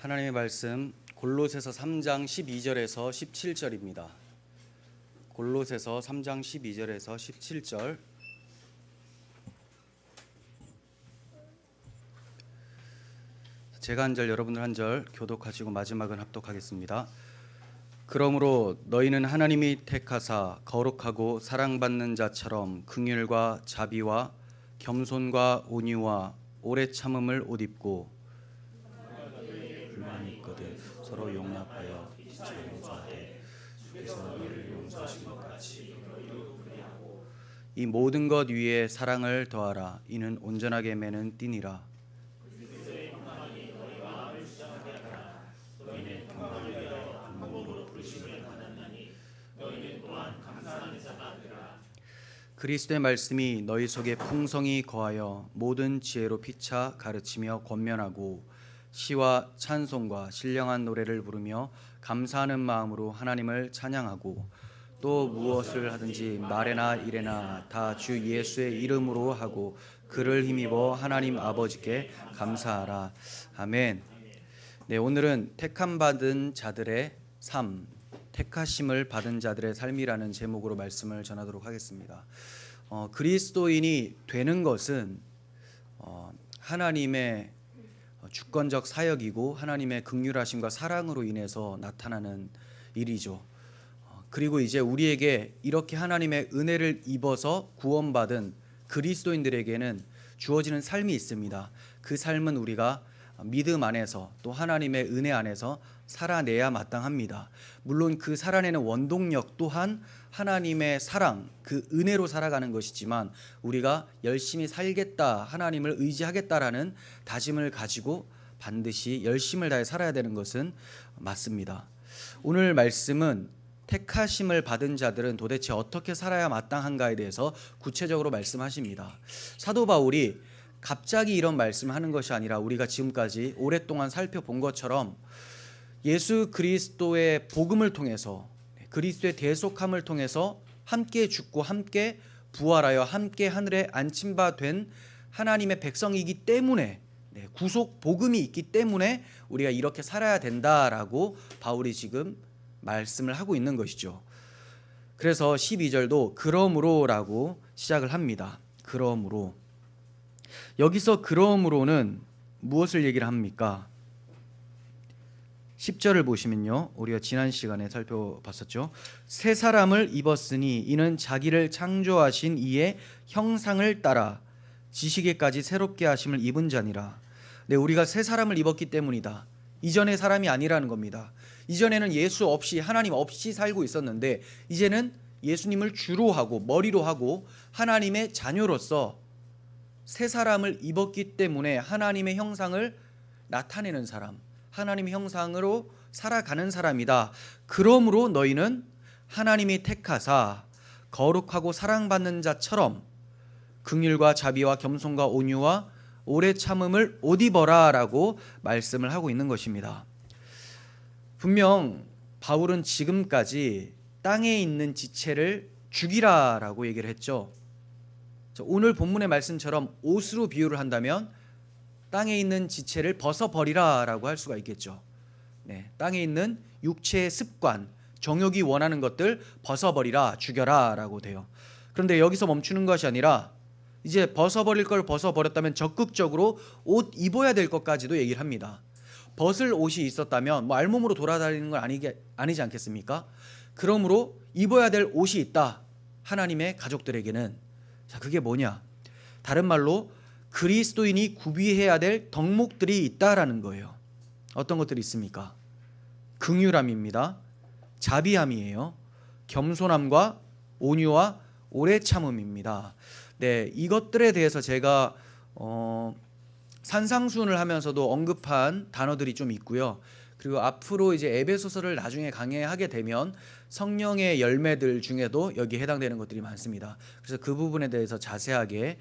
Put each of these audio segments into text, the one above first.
하나님의 말씀 골로새서 3장 12절에서 17절입니다. 골로새서 3장 12절에서 17절. 제가 한 절 여러분들 한 절 교독하시고 마지막은 합독하겠습니다. 그러므로 너희는 하나님이 택하사 거룩하고 사랑받는 자처럼 긍휼과 자비와 겸손과 온유와 오래 참음을 옷 입고 불만이 있거든 서로 용납하여 지체를 용서하되 주께서 너희를 용서하신 것 같이 이 모든 것 위에 사랑을 더하라. 이는 온전하게 매는 띠니라. 그리스도의 말씀이 너희 속에 풍성히 거하여 모든 지혜로 피차 가르치며 권면하고 시와 찬송과 신령한 노래를 부르며 감사하는 마음으로 하나님을 찬양하고 또 무엇을 하든지 말에나 일에나 다 주 예수의 이름으로 하고 그를 힘입어 하나님 아버지께 감사하라. 아멘. 네, 오늘은 택함 받은 자들의 삶, 택하심을 받은 자들의 삶이라는 제목으로 말씀을 전하도록 하겠습니다. 그리스도인이 되는 것은 하나님의 주권적 사역이고 하나님의 긍휼하심과 사랑으로 인해서 나타나는 일이죠. 그리고 이제 우리에게 이렇게 하나님의 은혜를 입어서 구원받은 그리스도인들에게는 주어지는 삶이 있습니다. 그 삶은 우리가 믿음 안에서 또 하나님의 은혜 안에서 살아내야 마땅합니다. 물론 그 살아내는 원동력 또한 하나님의 사랑, 그 은혜로 살아가는 것이지만 우리가 열심히 살겠다, 하나님을 의지하겠다라는 다짐을 가지고 반드시 열심을 다해 살아야 되는 것은 맞습니다. 오늘 말씀은 택하심을 받은 자들은 도대체 어떻게 살아야 마땅한가에 대해서 구체적으로 말씀하십니다. 사도 바울이 갑자기 이런 말씀을 하는 것이 아니라 우리가 지금까지 오랫동안 살펴본 것처럼 예수 그리스도의 복음을 통해서 그리스도의 대속함을 통해서 함께 죽고 함께 부활하여 함께 하늘에 안침 바 된 하나님의 백성이기 때문에 구속 복음이 있기 때문에 우리가 이렇게 살아야 된다라고 바울이 지금 말씀을 하고 있는 것이죠. 그래서 12절도 그러므로라고 시작을 합니다. 그러므로. 여기서 그러므로는 무엇을 얘기를 합니까? 10절을 보시면요, 우리가 지난 시간에 살펴봤었죠. 새 사람을 입었으니 이는 자기를 창조하신 이의 형상을 따라 지식에까지 새롭게 하심을 입은 자니라. 네, 우리가 새 사람을 입었기 때문이다. 이전의 사람이 아니라는 겁니다. 이전에는 예수 없이 하나님 없이 살고 있었는데 이제는 예수님을 주로 하고 머리로 하고 하나님의 자녀로서 새 사람을 입었기 때문에 하나님의 형상을 나타내는 사람, 하나님의 형상으로 살아가는 사람이다. 그러므로 너희는 하나님이 택하사 거룩하고 사랑받는 자처럼 긍휼과 자비와 겸손과 온유와 오래 참음을 옷 입어라 라고 말씀을 하고 있는 것입니다. 분명 바울은 지금까지 땅에 있는 지체를 죽이라 라고 얘기를 했죠. 오늘 본문의 말씀처럼 옷으로 비유를 한다면 땅에 있는 지체를 벗어버리라 라고 할 수가 있겠죠. 네, 땅에 있는 육체의 습관, 정욕이 원하는 것들 벗어버리라, 죽여라 라고 돼요. 그런데 여기서 멈추는 것이 아니라 이제 벗어버릴 걸 벗어버렸다면 적극적으로 옷 입어야 될 것까지도 얘기를 합니다. 벗을 옷이 있었다면 알몸으로 돌아다니는 건 아니지 않겠습니까? 그러므로 입어야 될 옷이 있다. 하나님의 가족들에게는. 자, 그게 뭐냐? 다른 말로 그리스도인이 구비해야 될 덕목들이 있다라는 거예요. 어떤 것들이 있습니까? 긍휼함입니다. 자비함이에요. 겸손함과 온유와 오래 참음입니다. 네, 이것들에 대해서 제가 산상수훈을 하면서도 언급한 단어들이 좀 있고요. 그리고 앞으로 이제 에베소서를 나중에 강해하게 되면 성령의 열매들 중에도 여기에 해당되는 것들이 많습니다. 그래서 그 부분에 대해서 자세하게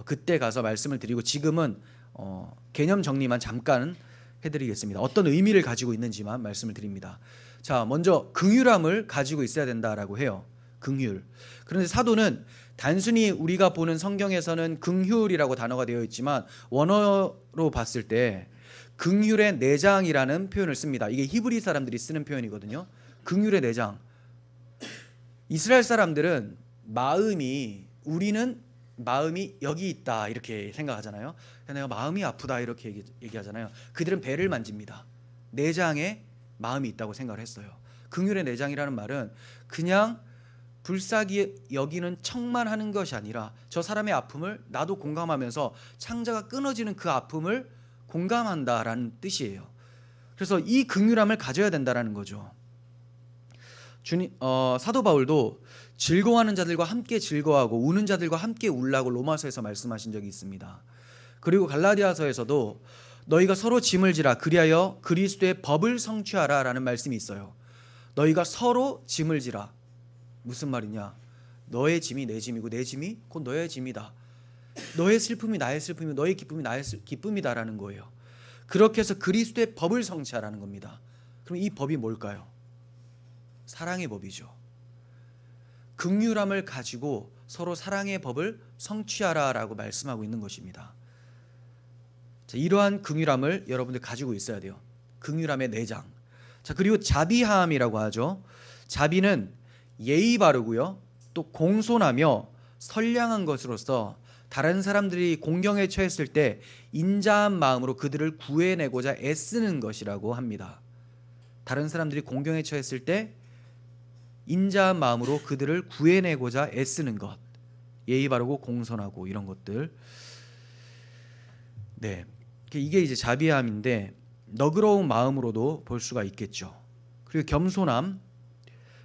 그때 가서 말씀을 드리고 지금은 개념 정리만 잠깐 해드리겠습니다. 어떤 의미를 가지고 있는지만 말씀을 드립니다. 자, 먼저 긍휼함을 가지고 있어야 된다라고 해요. 긍휼. 그런데 사도는 단순히 우리가 보는 성경에서는 긍휼이라고 단어가 되어 있지만 원어로 봤을 때 긍휼의 내장이라는 표현을 씁니다. 이게 히브리 사람들이 쓰는 표현이거든요. 긍휼의 내장. 이스라엘 사람들은 우리는 마음이 여기 있다 이렇게 생각하잖아요. 내가 마음이 아프다 이렇게 얘기하잖아요. 그들은 배를 만집니다. 내장에 마음이 있다고 생각을 했어요. 긍휼의 내장이라는 말은 그냥 불쌍히 여기는 척만 하는 것이 아니라 저 사람의 아픔을 나도 공감하면서 창자가 끊어지는 그 아픔을 공감한다라는 뜻이에요. 그래서 이 긍휼함을 가져야 된다라는 거죠. 사도 바울도 즐거워하는 자들과 함께 즐거워하고 우는 자들과 함께 울라고 로마서에서 말씀하신 적이 있습니다. 그리고 갈라디아서에서도 너희가 서로 짐을 지라 그리하여 그리스도의 법을 성취하라 라는 말씀이 있어요. 너희가 서로 짐을 지라. 무슨 말이냐? 너의 짐이 내 짐이고 내 짐이 곧 너의 짐이다. 너의 슬픔이 나의 슬픔이고 너의 기쁨이 나의 기쁨이다라는 거예요. 그렇게 해서 그리스도의 법을 성취하라는 겁니다. 그럼 이 법이 뭘까요? 사랑의 법이죠. 긍휼함을 가지고 서로 사랑의 법을 성취하라라고 말씀하고 있는 것입니다. 자, 이러한 긍휼함을 여러분들 가지고 있어야 돼요. 긍휼함의 내장. 자, 그리고 자비함이라고 하죠. 자비는 예의 바르고요, 또 공손하며 선량한 것으로서 다른 사람들이 공경에 처했을 때 인자한 마음으로 그들을 구해내고자 애쓰는 것이라고 합니다. 다른 사람들이 공경에 처했을 때 인자한 마음으로 그들을 구해내고자 애쓰는 것, 예의 바르고 공손하고 이런 것들. 네, 이게 이제 자비함인데 너그러운 마음으로도 볼 수가 있겠죠. 그리고 겸손함,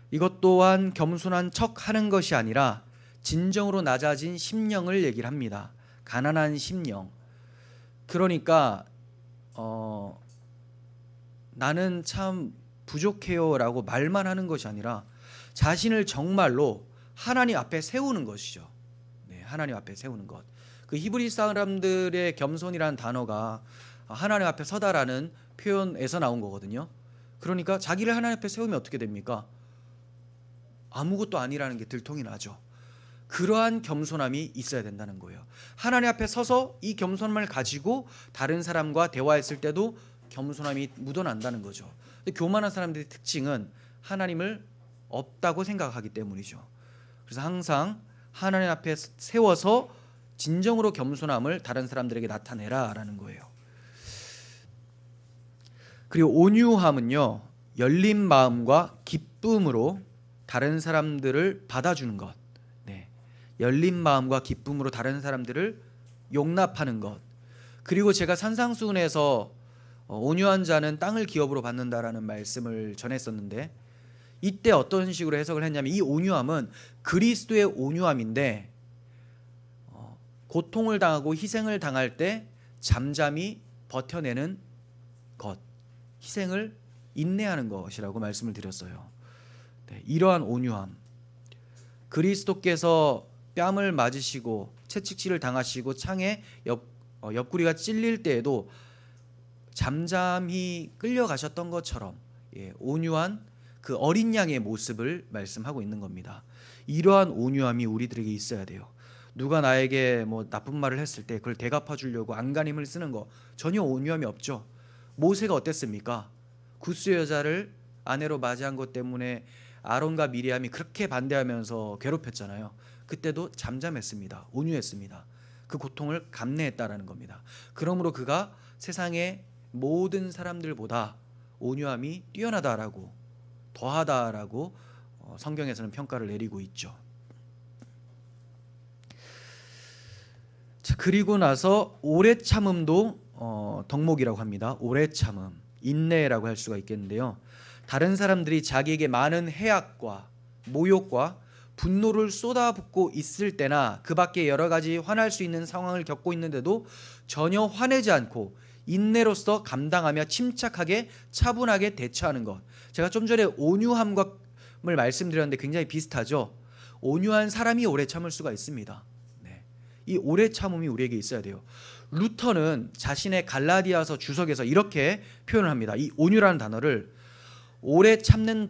이것 또한 겸손한 척 하는 것이 아니라 진정으로 낮아진 심령을 얘기를 합니다. 가난한 심령. 그러니까 나는 참 부족해요 라고 말만 하는 것이 아니라 자신을 정말로 하나님 앞에 세우는 것이죠. 네, 하나님 앞에 세우는 것. 그 히브리 사람들의 겸손이라는 단어가 하나님 앞에 서다라는 표현에서 나온 거거든요. 그러니까 자기를 하나님 앞에 세우면 어떻게 됩니까? 아무것도 아니라는 게 들통이 나죠. 그러한 겸손함이 있어야 된다는 거예요. 하나님 앞에 서서 이 겸손함을 가지고 다른 사람과 대화했을 때도 겸손함이 묻어난다는 거죠. 근데 교만한 사람들의 특징은 하나님을 없다고 생각하기 때문이죠. 그래서 항상 하나님 앞에 세워서 진정으로 겸손함을 다른 사람들에게 나타내라 라는 거예요. 그리고 온유함은요, 열린 마음과 기쁨으로 다른 사람들을 받아주는 것. 네, 열린 마음과 기쁨으로 다른 사람들을 용납하는 것. 그리고 제가 산상수훈에서 온유한 자는 땅을 기업으로 받는다라는 말씀을 전했었는데, 이때 어떤 식으로 해석을 했냐면 이 온유함은 그리스도의 온유함인데 고통을 당하고 희생을 당할 때 잠잠히 버텨내는 것, 희생을 인내하는 것이라고 말씀을 드렸어요. 네, 이러한 온유함, 그리스도께서 뺨을 맞으시고 채찍질을 당하시고 창에 옆구리가 찔릴 때에도 잠잠히 끌려가셨던 것처럼 온유한 그 어린 양의 모습을 말씀하고 있는 겁니다. 이러한 온유함이 우리들에게 있어야 돼요. 누가 나에게 나쁜 말을 했을 때 그걸 대갚아 주려고 안간힘을 쓰는 거 전혀 온유함이 없죠. 모세가 어땠습니까? 굿수 여자를 아내로 맞이한 것 때문에 아론과 미리암이 그렇게 반대하면서 괴롭혔잖아요. 그때도 잠잠했습니다. 온유했습니다. 그 고통을 감내했다라는 겁니다. 그러므로 그가 세상의 모든 사람들보다 온유함이 뛰어나다라고, 더하다라고 성경에서는 평가를 내리고 있죠. 자, 그리고 나서 오래 참음도 덕목이라고 합니다. 오래 참음, 인내라고 할 수가 있겠는데요. 다른 사람들이 자기에게 많은 해악과 모욕과 분노를 쏟아붓고 있을 때나 그 밖에 여러 가지 화날 수 있는 상황을 겪고 있는데도 전혀 화내지 않고 인내로서 감당하며 침착하게 차분하게 대처하는 것. 제가 좀 전에 온유함을 말씀드렸는데 굉장히 비슷하죠. 온유한 사람이 오래 참을 수가 있습니다. 네. 이 오래 참음이 우리에게 있어야 돼요. 루터는 자신의 갈라디아서 주석에서 이렇게 표현을 합니다. 이 온유라는 단어를 오래 참는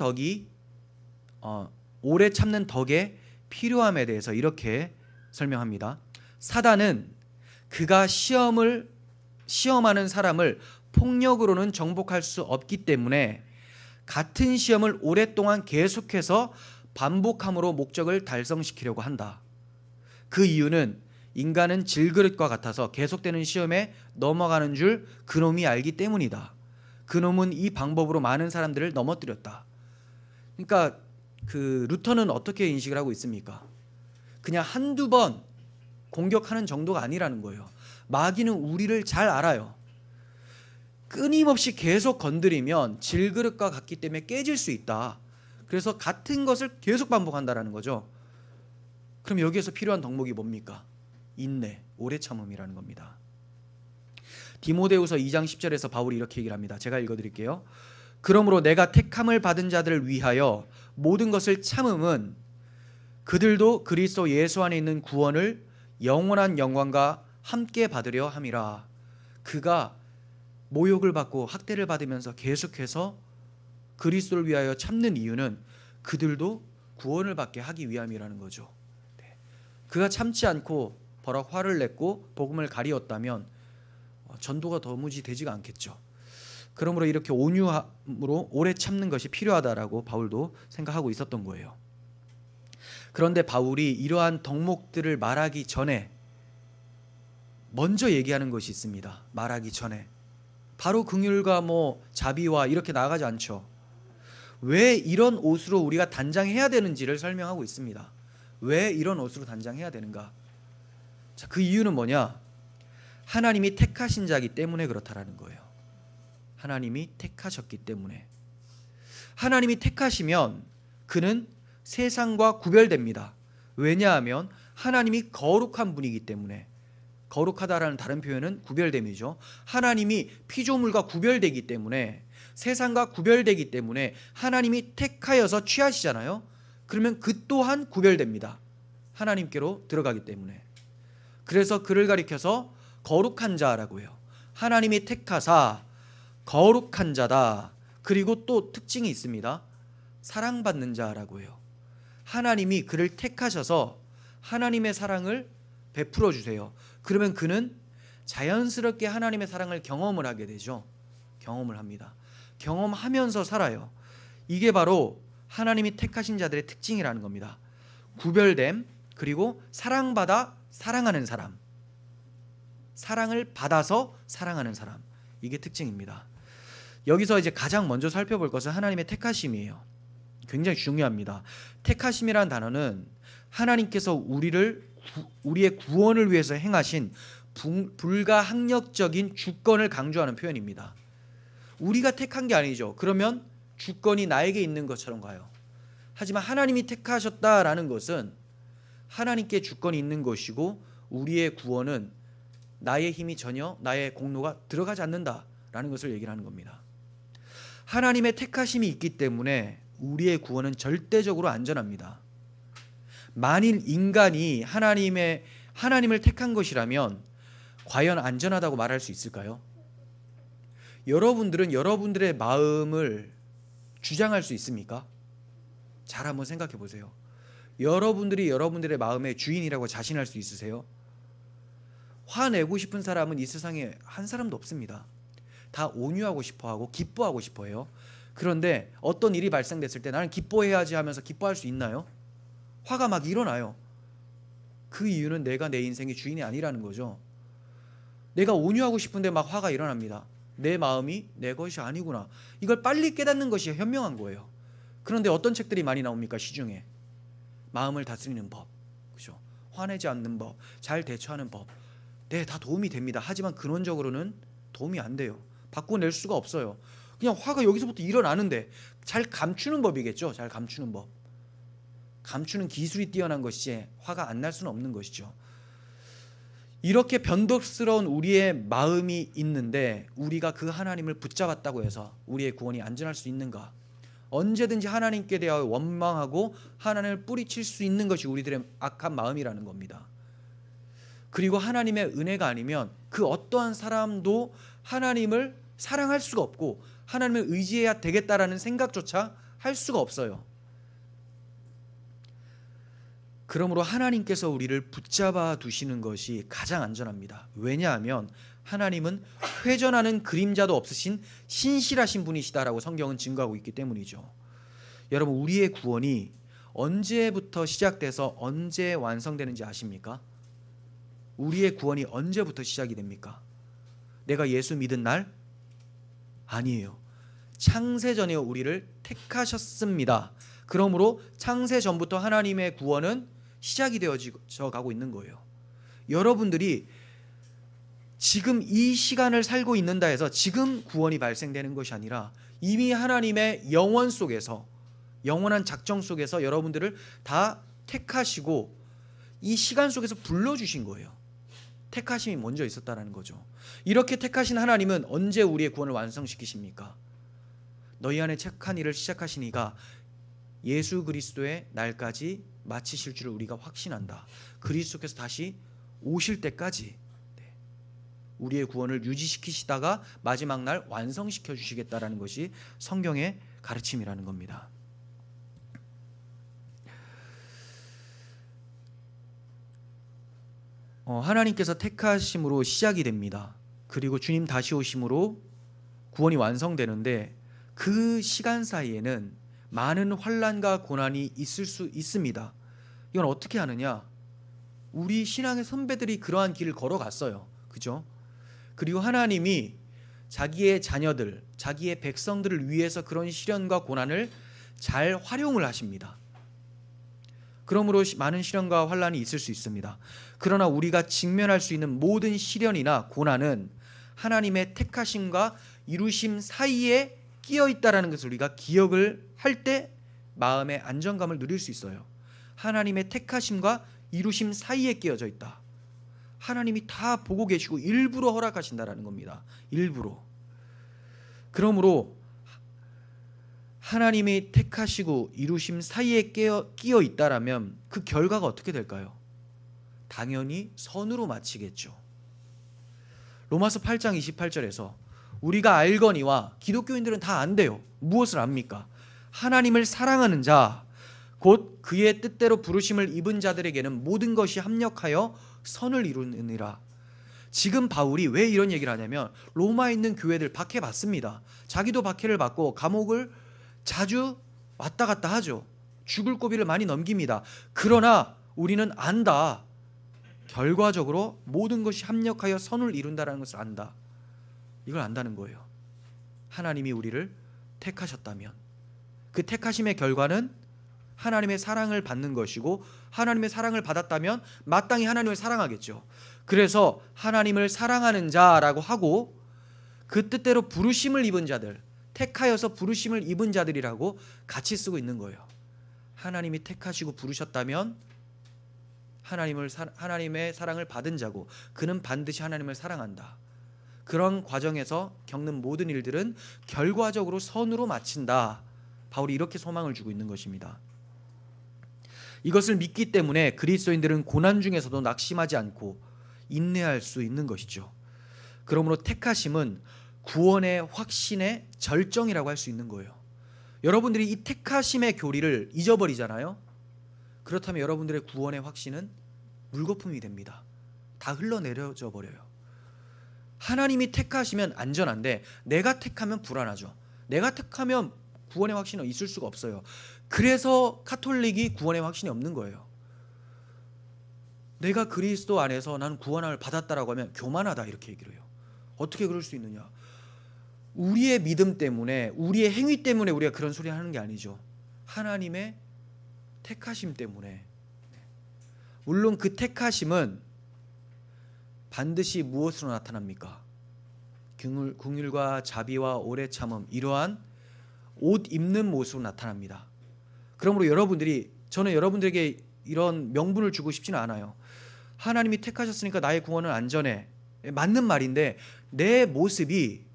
덕의 필요함에 대해서 이렇게 설명합니다. 사단은 그가 시험하는 사람을 폭력으로는 정복할 수 없기 때문에 같은 시험을 오랫동안 계속해서 반복함으로 목적을 달성시키려고 한다. 그 이유는 인간은 질그릇과 같아서 계속되는 시험에 넘어가는 줄 그놈이 알기 때문이다. 그놈은 이 방법으로 많은 사람들을 넘어뜨렸다. 그러니까 그 루터는 어떻게 인식을 하고 있습니까? 그냥 한두 번 공격하는 정도가 아니라는 거예요. 마귀는 우리를 잘 알아요. 끊임없이 계속 건드리면 질그릇과 같기 때문에 깨질 수 있다. 그래서 같은 것을 계속 반복한다라는 거죠. 그럼 여기에서 필요한 덕목이 뭡니까? 인내, 오래 참음이라는 겁니다. 디모데후서 2장 10절에서 바울이 이렇게 얘기를 합니다. 제가 읽어드릴게요. 그러므로 내가 택함을 받은 자들을 위하여 모든 것을 참음은 그들도 그리스도 예수 안에 있는 구원을 영원한 영광과 함께 받으려 함이라. 그가 모욕을 받고 학대를 받으면서 계속해서 그리스도를 위하여 참는 이유는 그들도 구원을 받게 하기 위함이라는 거죠. 그가 참지 않고 버럭 화를 냈고 복음을 가리었다면 전도가 도무지 되지가 않겠죠. 그러므로 이렇게 온유함으로 오래 참는 것이 필요하다라고 바울도 생각하고 있었던 거예요. 그런데 바울이 이러한 덕목들을 말하기 전에 먼저 얘기하는 것이 있습니다. 말하기 전에 바로 긍휼과 자비와 이렇게 나아가지 않죠. 왜 이런 옷으로 우리가 단장해야 되는지를 설명하고 있습니다. 왜 이런 옷으로 단장해야 되는가? 자, 그 이유는 뭐냐? 하나님이 택하신 자이기 때문에 그렇다라는 거예요. 하나님이 택하셨기 때문에. 하나님이 택하시면 그는 세상과 구별됩니다. 왜냐하면 하나님이 거룩한 분이기 때문에. 거룩하다라는 다른 표현은 구별됨이죠. 하나님이 피조물과 구별되기 때문에, 세상과 구별되기 때문에 하나님이 택하여서 취하시잖아요. 그러면 그 또한 구별됩니다. 하나님께로 들어가기 때문에. 그래서 그를 가리켜서 거룩한 자라고 해요. 하나님이 택하사 거룩한 자다. 그리고 또 특징이 있습니다. 사랑받는 자라고 해요. 하나님이 그를 택하셔서 하나님의 사랑을 베풀어 주세요. 그러면 그는 자연스럽게 하나님의 사랑을 경험을 하게 되죠. 경험을 합니다. 경험하면서 살아요. 이게 바로 하나님이 택하신 자들의 특징이라는 겁니다. 구별됨, 그리고 사랑받아 사랑하는 사람, 사랑을 받아서 사랑하는 사람, 이게 특징입니다. 여기서 이제 가장 먼저 살펴볼 것은 하나님의 택하심이에요. 굉장히 중요합니다. 택하심이라는 단어는 하나님께서 우리의 구원을 위해서 행하신 불가항력적인 주권을 강조하는 표현입니다. 우리가 택한 게 아니죠. 그러면 주권이 나에게 있는 것처럼 가요. 하지만 하나님이 택하셨다라는 것은 하나님께 주권이 있는 것이고, 우리의 구원은 나의 힘이 전혀, 나의 공로가 들어가지 않는다라는 것을 얘기를 하는 겁니다. 하나님의 택하심이 있기 때문에 우리의 구원은 절대적으로 안전합니다. 만일 인간이 하나님을 택한 것이라면 과연 안전하다고 말할 수 있을까요? 여러분들은 여러분들의 마음을 주장할 수 있습니까? 잘 한번 생각해 보세요. 여러분들이 여러분들의 마음의 주인이라고 자신할 수 있으세요? 화내고 싶은 사람은 이 세상에 한 사람도 없습니다. 다 온유하고 싶어하고 기뻐하고 싶어해요. 그런데 어떤 일이 발생됐을 때 나는 기뻐해야지 하면서 기뻐할 수 있나요? 화가 막 일어나요. 그 이유는 내가 내 인생의 주인이 아니라는 거죠. 내가 온유하고 싶은데 막 화가 일어납니다. 내 마음이 내 것이 아니구나. 이걸 빨리 깨닫는 것이 현명한 거예요. 그런데 어떤 책들이 많이 나옵니까? 시중에. 마음을 다스리는 법, 그죠? 화내지 않는 법, 잘 대처하는 법. 네, 다 도움이 됩니다. 하지만 근원적으로는 도움이 안 돼요. 바꿔낼 수가 없어요. 그냥 화가 여기서부터 일어나는데 잘 감추는 법이겠죠. 잘 감추는 법. 감추는 기술이 뛰어난 것이지 화가 안 날 수는 없는 것이죠. 이렇게 변덕스러운 우리의 마음이 있는데 우리가 그 하나님을 붙잡았다고 해서 우리의 구원이 안전할 수 있는가? 언제든지 하나님께 대하여 원망하고 하나님을 뿌리칠 수 있는 것이 우리들의 악한 마음이라는 겁니다. 그리고 하나님의 은혜가 아니면 그 어떠한 사람도 하나님을 사랑할 수가 없고 하나님을 의지해야 되겠다라는 생각조차 할 수가 없어요. 그러므로 하나님께서 우리를 붙잡아 두시는 것이 가장 안전합니다. 왜냐하면 하나님은 회전하는 그림자도 없으신 신실하신 분이시다라고 성경은 증거하고 있기 때문이죠. 여러분, 우리의 구원이 언제부터 시작돼서 언제 완성되는지 아십니까? 우리의 구원이 언제부터 시작이 됩니까? 내가 예수 믿은 날? 아니에요. 창세 전에 우리를 택하셨습니다. 그러므로 창세 전부터 하나님의 구원은 시작이 되어져 가고 있는 거예요. 여러분들이 지금 이 시간을 살고 있는다 해서 지금 구원이 발생되는 것이 아니라 이미 하나님의 영원 속에서, 영원한 작정 속에서 여러분들을 다 택하시고 이 시간 속에서 불러주신 거예요. 택하심이 먼저 있었다는 거죠. 이렇게 택하신 하나님은 언제 우리의 구원을 완성시키십니까? 너희 안에 착한 일을 시작하신 이가 예수 그리스도의 날까지 마치실 줄을 우리가 확신한다. 그리스도께서 다시 오실 때까지 우리의 구원을 유지시키시다가 마지막 날 완성시켜 주시겠다라는 것이 성경의 가르침이라는 겁니다. 하나님께서 택하심으로 시작이 됩니다. 그리고 주님 다시 오심으로 구원이 완성되는데 그 시간 사이에는 많은 환난과 고난이 있을 수 있습니다. 이건 어떻게 하느냐? 우리 신앙의 선배들이 그러한 길을 걸어갔어요. 그죠? 그리고 하나님이 자기의 자녀들, 자기의 백성들을 위해서 그런 시련과 고난을 잘 활용을 하십니다. 그러므로 많은 시련과 환난이 있을 수 있습니다. 그러나 우리가 직면할 수 있는 모든 시련이나 고난은 하나님의 택하심과 이루심 사이에 끼어 있다라는 것을 우리가 기억을 할 때 마음의 안정감을 누릴 수 있어요. 하나님의 택하심과 이루심 사이에 끼어져 있다. 하나님이 다 보고 계시고 일부러 허락하신다라는 겁니다. 일부러. 그러므로 하나님이 택하시고 이루심 사이에 끼어 있다라면 그 결과가 어떻게 될까요? 당연히 선으로 마치겠죠. 로마서 8장 28절에서 우리가 알거니와, 기독교인들은 다 안돼요. 무엇을 압니까? 하나님을 사랑하는 자, 곧 그의 뜻대로 부르심을 입은 자들에게는 모든 것이 합력하여 선을 이루느니라. 지금 바울이 왜 이런 얘기를 하냐면 로마에 있는 교회들 박해받습니다. 자기도 박해를 받고 감옥을 자주 왔다 갔다 하죠. 죽을 고비를 많이 넘깁니다. 그러나 우리는 안다. 결과적으로 모든 것이 합력하여 선을 이룬다는 것을 안다. 이걸 안다는 거예요. 하나님이 우리를 택하셨다면 그 택하심의 결과는 하나님의 사랑을 받는 것이고, 하나님의 사랑을 받았다면 마땅히 하나님을 사랑하겠죠. 그래서 하나님을 사랑하는 자라고 하고 그 뜻대로 부르심을 입은 자들, 택하여서 부르심을 입은 자들이라고 같이 쓰고 있는 거예요. 하나님이 택하시고 부르셨다면 하나님의 사랑을 받은 자고, 그는 반드시 하나님을 사랑한다. 그런 과정에서 겪는 모든 일들은 결과적으로 선으로 마친다. 바울이 이렇게 소망을 주고 있는 것입니다. 이것을 믿기 때문에 그리스도인들은 고난 중에서도 낙심하지 않고 인내할 수 있는 것이죠. 그러므로 택하심은 구원의 확신의 절정이라고 할 수 있는 거예요. 여러분들이 이 택하심의 교리를 잊어버리잖아요. 그렇다면 여러분들의 구원의 확신은 물거품이 됩니다. 다 흘러내려져 버려요. 하나님이 택하시면 안전한데 내가 택하면 불안하죠. 내가 택하면 구원의 확신은 있을 수가 없어요. 그래서 카톨릭이 구원의 확신이 없는 거예요. 내가 그리스도 안에서 나는 구원을 받았다라고 하면 교만하다 이렇게 얘기를 해요. 어떻게 그럴 수 있느냐? 우리의 믿음 때문에, 우리의 행위 때문에 우리가 그런 소리 하는 게 아니죠. 하나님의 택하심 때문에. 물론 그 택하심은 반드시 무엇으로 나타납니까? 긍휼과 자비와 오래 참음, 이러한 옷 입는 모습으로 나타납니다. 그러므로 저는 여러분들에게 이런 명분을 주고 싶지는 않아요. 하나님이 택하셨으니까 나의 구원은 안전해. 맞는 말인데 내 모습이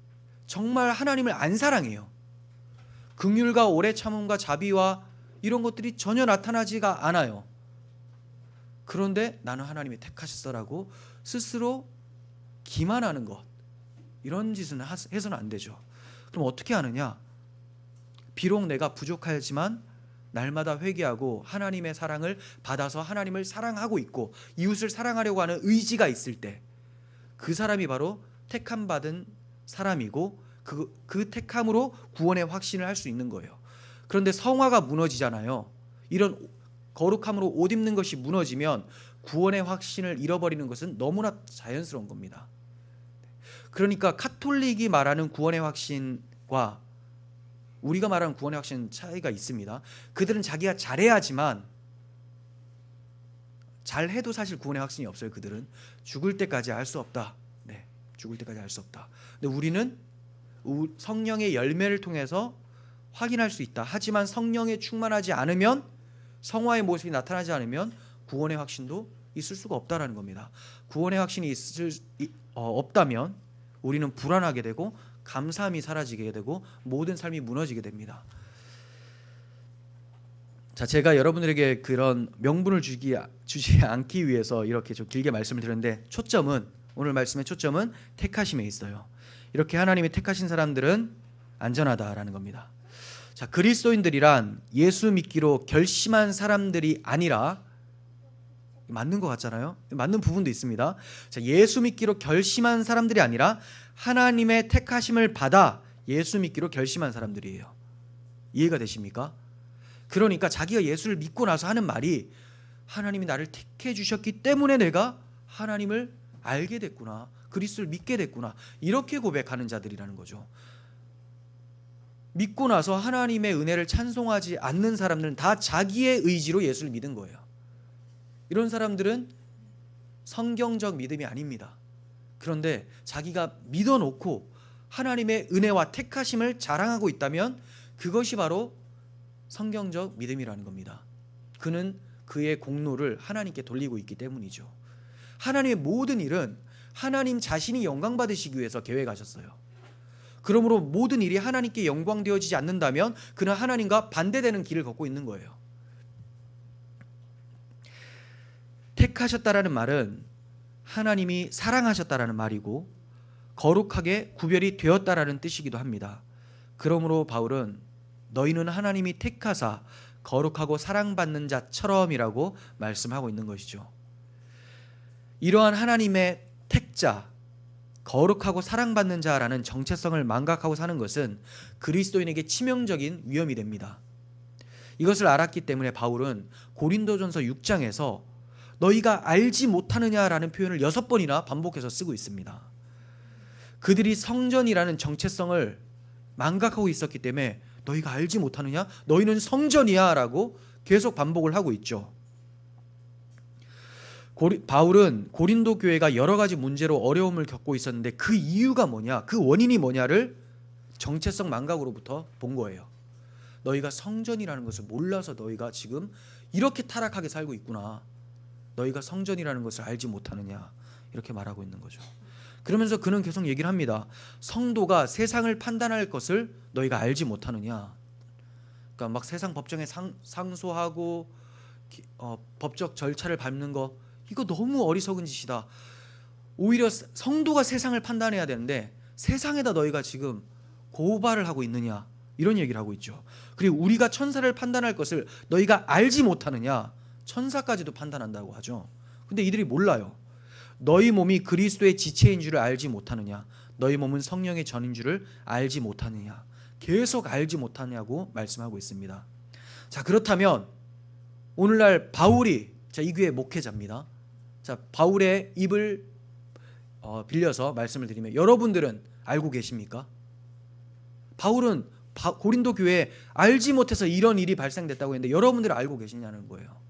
정말 하나님을 안 사랑해요. 긍휼과 오래 참음과 자비와 이런 것들이 전혀 나타나지가 않아요. 그런데 나는 하나님이 택하셨어라고 스스로 기만하는 것, 이런 짓은 해서는 안 되죠. 그럼 어떻게 하느냐? 비록 내가 부족하지만 날마다 회개하고 하나님의 사랑을 받아서 하나님을 사랑하고 있고 이웃을 사랑하려고 하는 의지가 있을 때 그 사람이 바로 택함 받은 사람이고 그 택함으로 구원의 확신을 할 수 있는 거예요. 그런데 성화가 무너지잖아요. 이런 거룩함으로 옷 입는 것이 무너지면 구원의 확신을 잃어버리는 것은 너무나 자연스러운 겁니다. 그러니까 카톨릭이 말하는 구원의 확신과 우리가 말하는 구원의 확신은 차이가 있습니다. 그들은 자기가 잘해야지만, 잘해도 사실 구원의 확신이 없어요. 그들은 죽을 때까지 알 수 없다. 네, 죽을 때까지 알 수 없다. 근데 우리는 성령의 열매를 통해서 확인할 수 있다. 하지만 성령에 충만하지 않으면, 성화의 모습이 나타나지 않으면 구원의 확신도 있을 수가 없다라는 겁니다. 구원의 확신이 없다면 우리는 불안하게 되고 감사함이 사라지게 되고 모든 삶이 무너지게 됩니다. 자, 제가 여러분들에게 그런 명분을 주지 않기 위해서 이렇게 좀 길게 말씀을 드렸는데, 오늘 말씀의 초점은 택하심에 있어요. 이렇게 하나님이 택하신 사람들은 안전하다라는 겁니다. 자, 그리스도인들이란 예수 믿기로 결심한 사람들이 아니라, 맞는 것 같잖아요. 맞는 부분도 있습니다. 자, 예수 믿기로 결심한 사람들이 아니라 하나님의 택하심을 받아 예수 믿기로 결심한 사람들이에요. 이해가 되십니까? 그러니까 자기가 예수를 믿고 나서 하는 말이, 하나님이 나를 택해 주셨기 때문에 내가 하나님을 알게 됐구나, 그리스도를 믿게 됐구나, 이렇게 고백하는 자들이라는 거죠. 믿고 나서 하나님의 은혜를 찬송하지 않는 사람들은 다 자기의 의지로 예수를 믿은 거예요. 이런 사람들은 성경적 믿음이 아닙니다. 그런데 자기가 믿어놓고 하나님의 은혜와 택하심을 자랑하고 있다면 그것이 바로 성경적 믿음이라는 겁니다. 그는 그의 공로를 하나님께 돌리고 있기 때문이죠. 하나님의 모든 일은 하나님 자신이 영광 받으시기 위해서 계획하셨어요. 그러므로 모든 일이 하나님께 영광되어지지 않는다면 그는 하나님과 반대되는 길을 걷고 있는 거예요. 택하셨다라는 말은 하나님이 사랑하셨다라는 말이고, 거룩하게 구별이 되었다라는 뜻이기도 합니다. 그러므로 바울은 너희는 하나님이 택하사 거룩하고 사랑받는 자처럼이라고 말씀하고 있는 것이죠. 이러한 하나님의 택자, 거룩하고 사랑받는 자라는 정체성을 망각하고 사는 것은 그리스도인에게 치명적인 위험이 됩니다. 이것을 알았기 때문에 바울은 고린도전서 6장에서 너희가 알지 못하느냐라는 표현을 6번이나 반복해서 쓰고 있습니다. 그들이 성전이라는 정체성을 망각하고 있었기 때문에 너희가 알지 못하느냐? 너희는 성전이야 라고 계속 반복을 하고 있죠. 바울은 고린도 교회가 여러 가지 문제로 어려움을 겪고 있었는데 그 이유가 뭐냐, 그 원인이 뭐냐를 정체성 망각으로부터 본 거예요. 너희가 성전이라는 것을 몰라서 너희가 지금 이렇게 타락하게 살고 있구나. 너희가 성전이라는 것을 알지 못하느냐, 이렇게 말하고 있는 거죠. 그러면서 그는 계속 얘기를 합니다. 성도가 세상을 판단할 것을 너희가 알지 못하느냐. 그러니까 막 세상 법정에 상소하고 법적 절차를 밟는 거, 이거 너무 어리석은 짓이다. 오히려 성도가 세상을 판단해야 되는데 세상에다 너희가 지금 고발을 하고 있느냐, 이런 얘기를 하고 있죠. 그리고 우리가 천사를 판단할 것을 너희가 알지 못하느냐. 천사까지도 판단한다고 하죠. 근데 이들이 몰라요. 너희 몸이 그리스도의 지체인 줄을 알지 못하느냐, 너희 몸은 성령의 전인 줄을 알지 못하느냐, 계속 알지 못하냐고 말씀하고 있습니다. 자, 그렇다면 오늘날 바울이, 이 교회 목회자입니다. 자, 바울의 입을 빌려서 말씀을 드리면 여러분들은 알고 계십니까? 바울은 고린도 교회에 알지 못해서 이런 일이 발생됐다고 했는데 여러분들은 알고 계시냐는 거예요.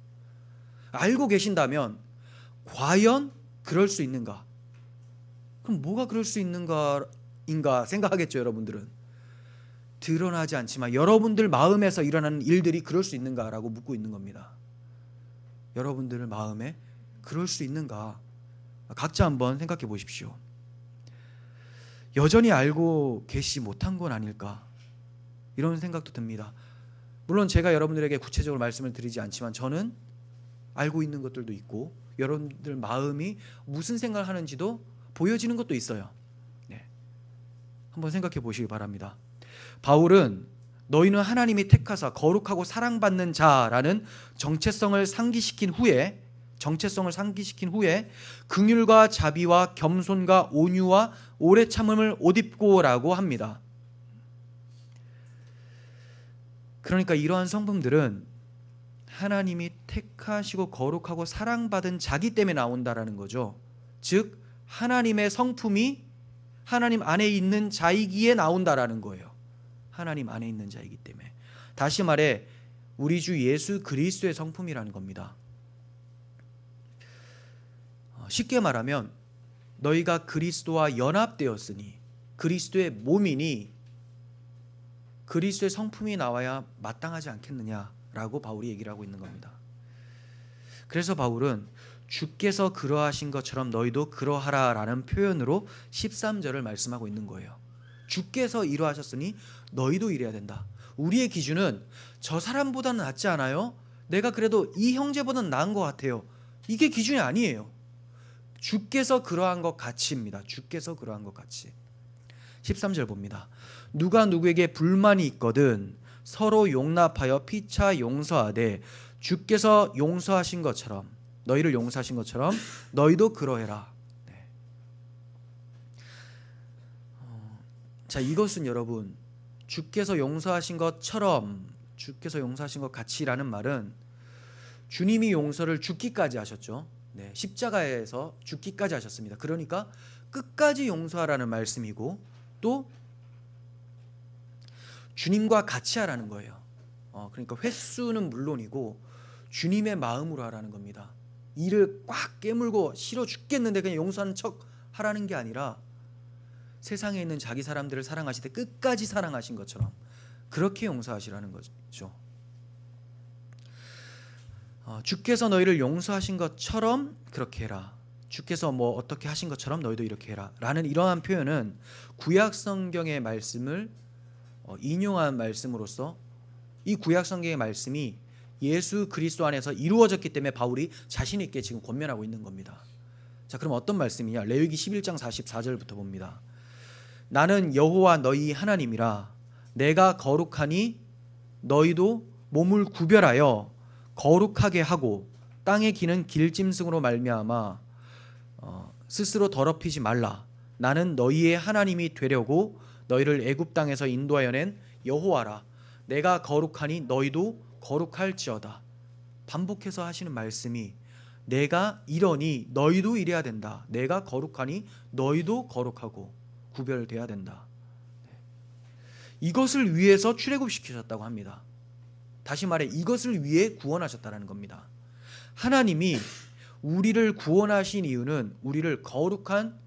알고 계신다면 과연 그럴 수 있는가? 그럼 뭐가 그럴 수 있는가 생각하겠죠. 여러분들은 드러나지 않지만 여러분들 마음에서 일어나는 일들이 그럴 수 있는가라고 묻고 있는 겁니다. 여러분들 마음에 그럴 수 있는가? 각자 한번 생각해 보십시오. 여전히 알고 계시지 못한 건 아닐까, 이런 생각도 듭니다. 물론 제가 여러분들에게 구체적으로 말씀을 드리지 않지만 저는 알고 있는 것들도 있고 여러분들 마음이 무슨 생각을 하는지도 보여지는 것도 있어요. 네. 한번 생각해 보시기 바랍니다. 바울은 너희는 하나님이 택하사 거룩하고 사랑받는 자라는 정체성을 상기시킨 후에 정체성을 상기시킨 후에 긍휼과 자비와 겸손과 온유와 오래 참음을 옷 입고라고 합니다. 그러니까 이러한 성품들은 하나님이 택하시고 거룩하고 사랑받은 자기 때문에 나온다라는 거죠. 즉 하나님의 성품이 하나님 안에 있는 자이기에 나온다라는 거예요. 하나님 안에 있는 자이기 때문에. 다시 말해 우리 주 예수 그리스도의 성품이라는 겁니다. 쉽게 말하면 너희가 그리스도와 연합되었으니 그리스도의 몸이니 그리스도의 성품이 나와야 마땅하지 않겠느냐라고 바울이 얘기를 하고 있는 겁니다. 그래서 바울은 주께서 그러하신 것처럼 너희도 그러하라라는 표현으로 13절을 말씀하고 있는 거예요. 주께서 이러하셨으니 너희도 이래야 된다. 우리의 기준은 저 사람보다는 낫지 않아요? 내가 그래도 이 형제보다는 나은 것 같아요. 이게 기준이 아니에요. 주께서 그러한 것 같이입니다. 주께서 그러한 것 같이. 13절 봅니다. 누가 누구에게 불만이 있거든 서로 용납하여 피차 용서하되 주께서 용서하신 것처럼 너희를 용서하신 것처럼 너희도 그러해라. 네. 자, 이것은 여러분 주께서 용서하신 것처럼 주께서 용서하신 것 같이라는 말은 주님이 용서를 죽기까지 하셨죠. 네, 십자가에서 죽기까지 하셨습니다. 그러니까 끝까지 용서하라는 말씀이고 또 주님과 같이 하라는 거예요. 그러니까 횟수는 물론이고 주님의 마음으로 하라는 겁니다. 이를 꽉 깨물고 싫어 죽겠는데 그냥 용서하는 척 하라는 게 아니라 세상에 있는 자기 사람들을 사랑하실 때 끝까지 사랑하신 것처럼 그렇게 용서하시라는 거죠. 주께서 너희를 용서하신 것처럼 그렇게 해라. 주께서 뭐 어떻게 하신 것처럼 너희도 이렇게 해라 라는 이러한 표현은 구약 성경의 말씀을 인용한 말씀으로서 이 구약 성경의 말씀이 예수 그리스도 안에서 이루어졌기 때문에 바울이 자신 있게 지금 권면하고 있는 겁니다. 자, 그럼 어떤 말씀이냐? 레위기 11장 44절부터 봅니다. 나는 여호와 너희 하나님이라 내가 거룩하니 너희도 몸을 구별하여 거룩하게 하고 땅에 기는 길짐승으로 말미암아 스스로 더럽히지 말라. 나는 너희의 하나님이 되려고 너희를 애굽 땅에서 인도하여 낸 여호와라. 내가 거룩하니 너희도 거룩할지어다. 반복해서 하시는 말씀이 내가 이러니 너희도 이래야 된다. 내가 거룩하니 너희도 거룩하고 구별돼야 된다. 이것을 위해서 출애굽시키셨다고 합니다. 다시 말해 이것을 위해 구원하셨다는 겁니다. 하나님이 우리를 구원하신 이유는 우리를 거룩한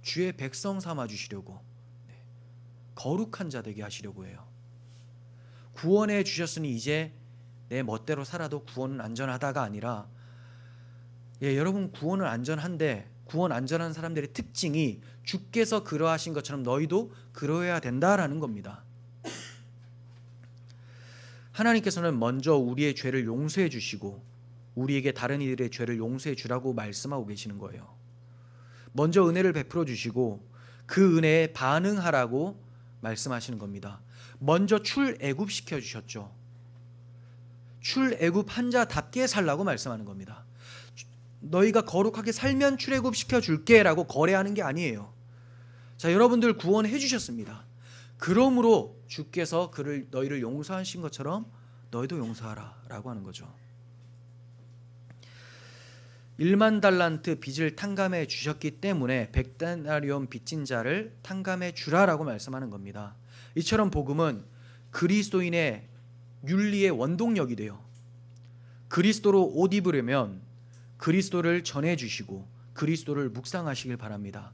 주의 백성 삼아 주시려고, 거룩한 자 되게 하시려고 해요. 구원해 주셨으니 이제 내 멋대로 살아도 구원은 안전하다가 아니라, 여러분 구원은 안전한데 구원 안전한 사람들의 특징이 주께서 그러하신 것처럼 너희도 그러해야 된다라는 겁니다. 하나님께서는 먼저 우리의 죄를 용서해 주시고 우리에게 다른 이들의 죄를 용서해 주라고 말씀하고 계시는 거예요. 먼저 은혜를 베풀어 주시고 그 은혜에 반응하라고 말씀하시는 겁니다. 먼저 출애굽시켜 주셨죠. 출애굽한 자답게 살라고 말씀하는 겁니다. 너희가 거룩하게 살면 출애굽시켜 줄게 라고 거래하는 게 아니에요. 자, 여러분들 구원해 주셨습니다. 그러므로 주께서 너희를 용서하신 것처럼 너희도 용서하라 라고 하는 거죠. 1만 달란트 빚을 탕감해 주셨기 때문에 100데나리온 빚진 자를 탕감해 주라라고 말씀하는 겁니다. 이처럼 복음은 그리스도인의 윤리의 원동력이 돼요. 그리스도로 옷 입으려면 그리스도를 전해 주시고 그리스도를 묵상하시길 바랍니다.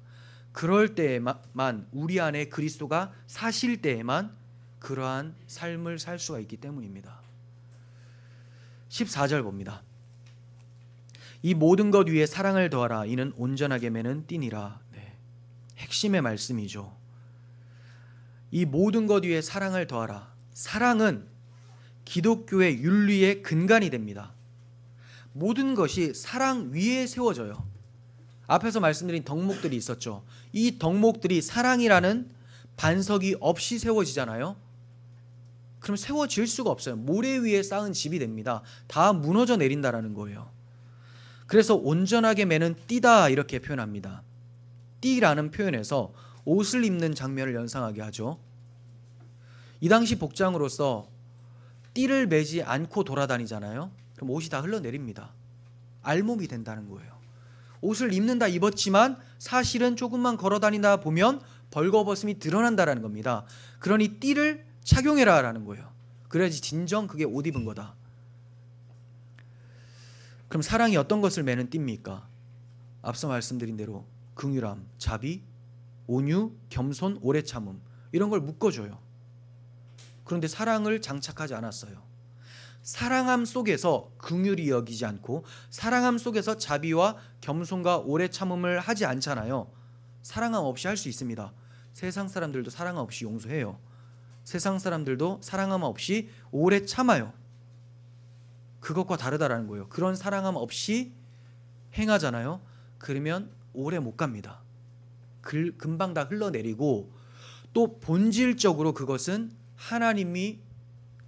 그럴 때에만, 우리 안에 그리스도가 사실 때에만 그러한 삶을 살 수가 있기 때문입니다. 14절 봅니다. 이 모든 것 위에 사랑을 더하라. 이는 온전하게 매는 띠니라. 핵심의 말씀이죠. 이 모든 것 위에 사랑을 더하라. 사랑은 기독교의 윤리의 근간이 됩니다. 모든 것이 사랑 위에 세워져요. 앞에서 말씀드린 덕목들이 있었죠. 이 덕목들이 사랑이라는 반석이 없이 세워지잖아요. 그럼 세워질 수가 없어요. 모래 위에 쌓은 집이 됩니다. 다 무너져 내린다라는 거예요. 그래서 온전하게 매는 띠다 이렇게 표현합니다. 띠라는 표현에서 옷을 입는 장면을 연상하게 하죠. 이 당시 복장으로서 띠를 매지 않고 돌아다니잖아요. 그럼 옷이 다 흘러내립니다. 알몸이 된다는 거예요. 옷을 입는다 입었지만 사실은 조금만 걸어다니다 보면 벌거벗음이 드러난다라는 겁니다. 그러니 띠를 착용해라라는 거예요. 그래야지 진정 그게 옷 입은 거다. 그럼 사랑이 어떤 것을 매는 띠입니까? 앞서 말씀드린 대로 긍휼함, 자비, 온유, 겸손, 오래 참음 이런 걸 묶어줘요. 그런데 사랑을 장착하지 않았어요. 사랑함 속에서 긍휼히 여기지 않고 사랑함 속에서 자비와 겸손과 오래 참음을 하지 않잖아요. 사랑함 없이 할 수 있습니다. 세상 사람들도 사랑함 없이 용서해요. 세상 사람들도 사랑함 없이 오래 참아요. 그것과 다르다라는 거예요. 그런 사랑함 없이 행하잖아요. 그러면 오래 못 갑니다. 금방 다 흘러내리고 또 본질적으로 그것은 하나님이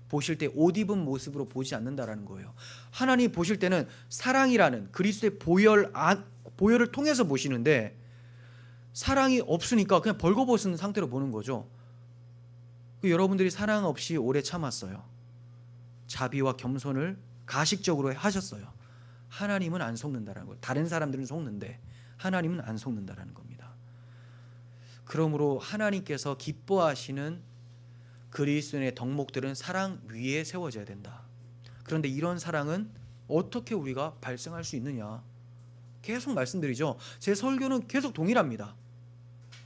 보실 때 옷 입은 모습으로 보지 않는다라는 거예요. 하나님 보실 때는 사랑이라는 그리스도의 보혈을 통해서 보시는데 사랑이 없으니까 그냥 벌거벗은 상태로 보는 거죠. 여러분들이 사랑 없이 오래 참았어요. 자비와 겸손을 가식적으로 하셨어요. 하나님은 안 속는다라는 거예요. 다른 사람들은 속는데 하나님은 안 속는다라는 겁니다. 그러므로 하나님께서 기뻐하시는 그리스도인의 덕목들은 사랑 위에 세워져야 된다. 그런데 이런 사랑은 어떻게 우리가 발생할 수 있느냐? 계속 말씀드리죠. 제 설교는 계속 동일합니다.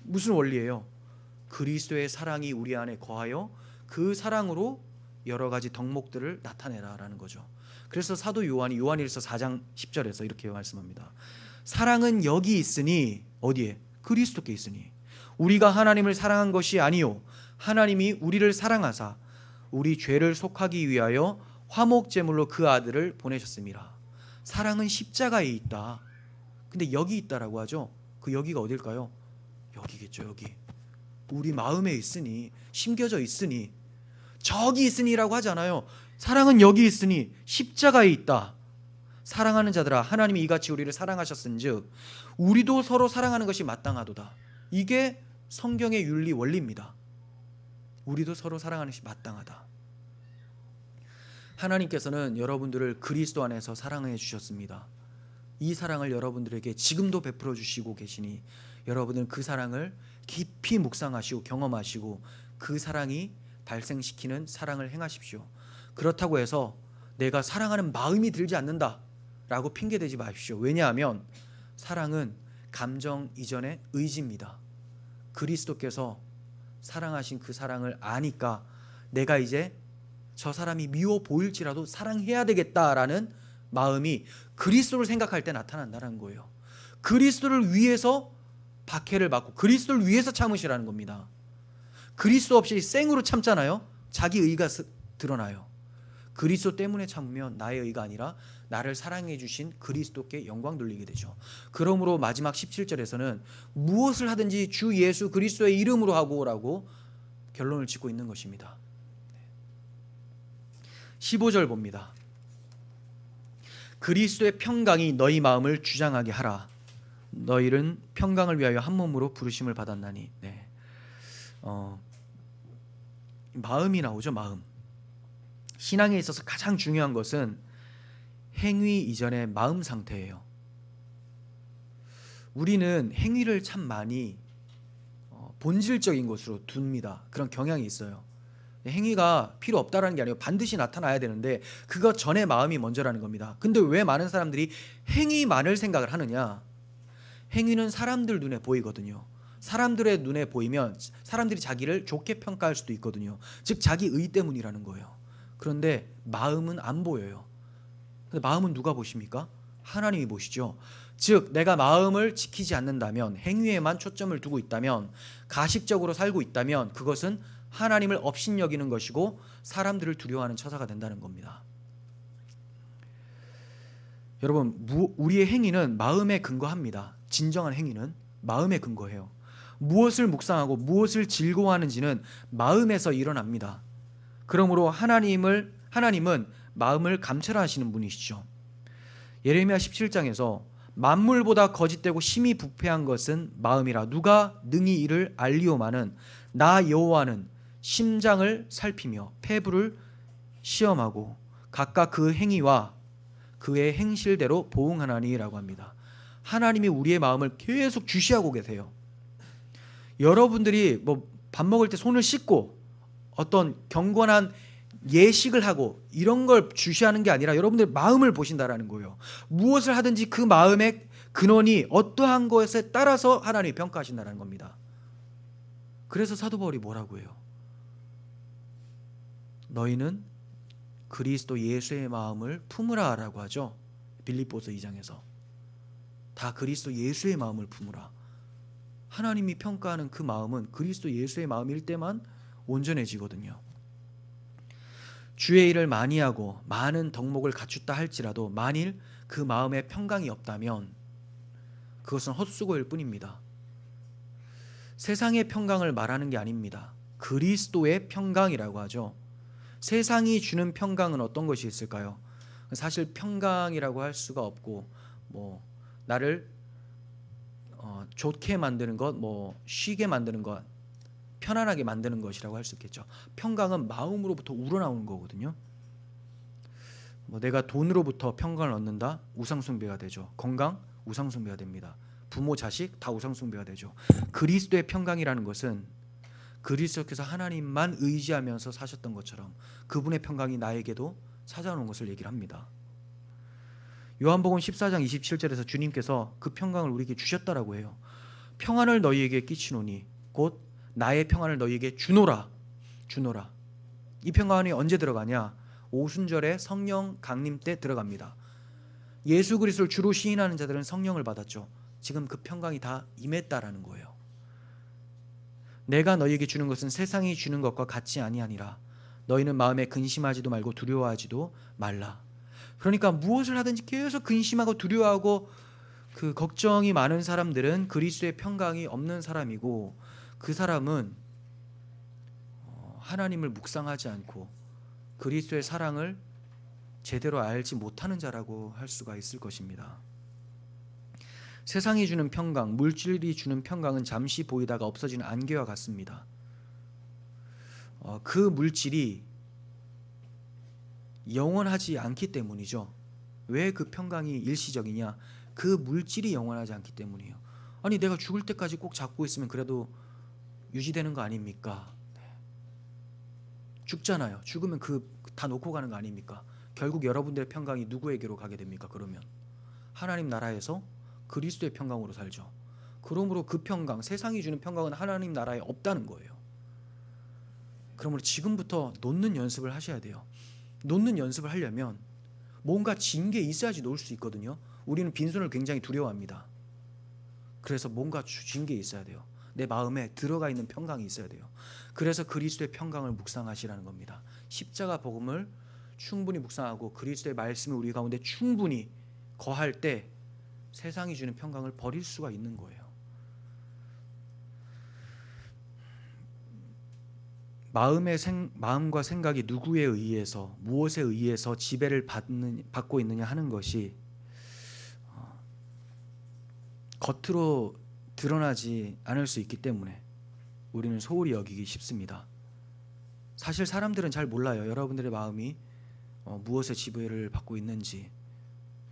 무슨 원리예요? 그리스도의 사랑이 우리 안에 거하여 그 사랑으로 여러 가지 덕목들을 나타내라라는 거죠. 그래서 사도 요한이 요한일서 4장 10절에서 이렇게 말씀합니다. 사랑은 여기 있으니 어디에? 그리스도께 있으니 우리가 하나님을 사랑한 것이 아니요 하나님이 우리를 사랑하사 우리 죄를 속하기 위하여 화목제물로 그 아들을 보내셨습니다. 사랑은 십자가에 있다. 근데 여기 있다라고 하죠. 그 여기가 어딜까요? 여기겠죠. 여기 우리 마음에 있으니, 심겨져 있으니, 저기 있으니라고 하잖아요. 사랑은 여기 있으니 십자가에 있다. 사랑하는 자들아 하나님이 이같이 우리를 사랑하셨은즉 우리도 서로 사랑하는 것이 마땅하도다. 이게 성경의 윤리 원리입니다. 우리도 서로 사랑하는 것이 마땅하다. 하나님께서는 여러분들을 그리스도 안에서 사랑해 주셨습니다. 이 사랑을 여러분들에게 지금도 베풀어 주시고 계시니 여러분은 그 사랑을 깊이 묵상하시고 경험하시고 그 사랑이 발생시키는 사랑을 행하십시오. 그렇다고 해서 내가 사랑하는 마음이 들지 않는다 라고 핑계대지 마십시오. 왜냐하면 사랑은 감정 이전의 의지입니다. 그리스도께서 사랑하신 그 사랑을 아니까 내가 이제 저 사람이 미워 보일지라도 사랑해야 되겠다라는 마음이 그리스도를 생각할 때 나타난다는 거예요. 그리스도를 위해서 박해를 받고 그리스도를 위해서 참으시라는 겁니다. 그리스도 없이 생으로 참잖아요. 자기 의가 드러나요. 그리스도 때문에 참으면 나의 의가 아니라 나를 사랑해 주신 그리스도께 영광 돌리게 되죠. 그러므로 마지막 17절에서는 무엇을 하든지 주 예수 그리스도의 이름으로 하고라고 결론을 짓고 있는 것입니다. 15절 봅니다. 그리스도의 평강이 너희 마음을 주장하게 하라. 너희는 평강을 위하여 한 몸으로 부르심을 받았나니. 네. 마음이 나오죠. 마음. 신앙에 있어서 가장 중요한 것은 행위 이전의 마음 상태예요. 우리는 행위를 참 많이 본질적인 것으로 둡니다. 그런 경향이 있어요. 행위가 필요 없다라는 게 아니고 반드시 나타나야 되는데 그것 전에 마음이 먼저라는 겁니다. 근데 왜 많은 사람들이 행위만을 생각을 하느냐? 행위는 사람들 눈에 보이거든요. 사람들의 눈에 보이면 사람들이 자기를 좋게 평가할 수도 있거든요. 즉 자기 의 때문이라는 거예요. 그런데 마음은 안 보여요. 근데 마음은 누가 보십니까? 하나님이 보시죠. 즉 내가 마음을 지키지 않는다면, 행위에만 초점을 두고 있다면, 가식적으로 살고 있다면 그것은 하나님을 업신여기는 것이고 사람들을 두려워하는 처사가 된다는 겁니다. 여러분, 우리의 행위는 마음에 근거합니다. 진정한 행위는 마음에 근거해요. 무엇을 묵상하고 무엇을 즐거워하는지는 마음에서 일어납니다. 그러므로 하나님은 마음을 감찰하시는 분이시죠. 예레미야 17장에서 만물보다 거짓되고 심히 부패한 것은 마음이라 누가 능히 이를 알리오마는 나 여호와는 심장을 살피며 폐부를 시험하고 각각 그 행위와 그의 행실대로 보응하나니라고 합니다. 하나님이 우리의 마음을 계속 주시하고 계세요. 여러분들이 뭐 밥 먹을 때 손을 씻고 어떤 경건한 예식을 하고 이런 걸 주시하는 게 아니라 여러분들의 마음을 보신다라는 거예요. 무엇을 하든지 그 마음의 근원이 어떠한 것에 따라서 하나님이 평가하신다는 겁니다. 그래서 사도 바울이 뭐라고 해요? 너희는 그리스도 예수의 마음을 품으라 라고 하죠. 빌립보서 2장에서 다 그리스도 예수의 마음을 품으라. 하나님이 평가하는 그 마음은 그리스도 예수의 마음일 때만 온전해지거든요. 주의 일을 많이 하고 많은 덕목을 갖췄다 할지라도 만일 그 마음에 평강이 없다면 그것은 헛수고일 뿐입니다. 세상의 평강을 말하는 게 아닙니다. 그리스도의 평강이라고 하죠. 세상이 주는 평강은 어떤 것이 있을까요? 사실 평강이라고 할 수가 없고 뭐 나를 좋게 만드는 것, 뭐 쉬게 만드는 것, 편안하게 만드는 것이라고 할 수 있겠죠. 평강은 마음으로부터 우러나오는 거거든요. 뭐 내가 돈으로부터 평강을 얻는다, 우상숭배가 되죠. 건강, 우상숭배가 됩니다. 부모, 자식 다 우상숭배가 되죠. 그리스도의 평강이라는 것은 그리스도께서 하나님만 의지하면서 사셨던 것처럼 그분의 평강이 나에게도 찾아오는 것을 얘기를 합니다. 요한복음 14장 27절에서 주님께서 그 평강을 우리에게 주셨다라고 해요. 평안을 너희에게 끼치노니 곧 나의 평안을 너희에게 주노라. 이 평안이 언제 들어가냐? 오순절에 성령 강림 때 들어갑니다. 예수 그리스도를 주로 시인하는 자들은 성령을 받았죠. 지금 그 평강이 다 임했다라는 거예요. 내가 너희에게 주는 것은 세상이 주는 것과 같이 아니하니라. 너희는 마음에 근심하지도 말고 두려워하지도 말라. 그러니까 무엇을 하든지 계속 근심하고 두려워하고 그 걱정이 많은 사람들은 그리스도의 평강이 없는 사람이고 그 사람은 하나님을 묵상하지 않고 그리스도의 사랑을 제대로 알지 못하는 자라고 할 수가 있을 것입니다. 세상이 주는 평강, 물질이 주는 평강은 잠시 보이다가 없어지는 안개와 같습니다. 그 물질이 영원하지 않기 때문이죠. 왜 그 평강이 일시적이냐? 그 물질이 영원하지 않기 때문이에요. 아니 내가 죽을 때까지 꼭 잡고 있으면 그래도 유지되는 거 아닙니까? 죽잖아요. 죽으면 다 놓고 가는 거 아닙니까? 결국 여러분들의 평강이 누구에게로 가게 됩니까? 그러면 하나님 나라에서 그리스도의 평강으로 살죠. 그러므로 그 평강, 세상이 주는 평강은 하나님 나라에 없다는 거예요. 그러므로 지금부터 놓는 연습을 하셔야 돼요. 놓는 연습을 하려면 뭔가 진 게 있어야지 놓을 수 있거든요. 우리는 빈손을 굉장히 두려워합니다. 그래서 뭔가 진 게 있어야 돼요. 내 마음에 들어가 있는 평강이 있어야 돼요. 그래서 그리스도의 평강을 묵상하시라는 겁니다. 십자가 복음을 충분히 묵상하고 그리스도의 말씀을 우리 가운데 충분히 거할 때 세상이 주는 평강을 버릴 수가 있는 거예요. 마음과 생각이 누구에 의해서 무엇에 의해서 지배를 받고 있느냐 하는 것이 겉으로 드러나지 않을 수 있기 때문에 우리는 소홀히 여기기 쉽습니다. 사실 사람들은 잘 몰라요. 여러분들의 마음이 무엇에 지배를 받고 있는지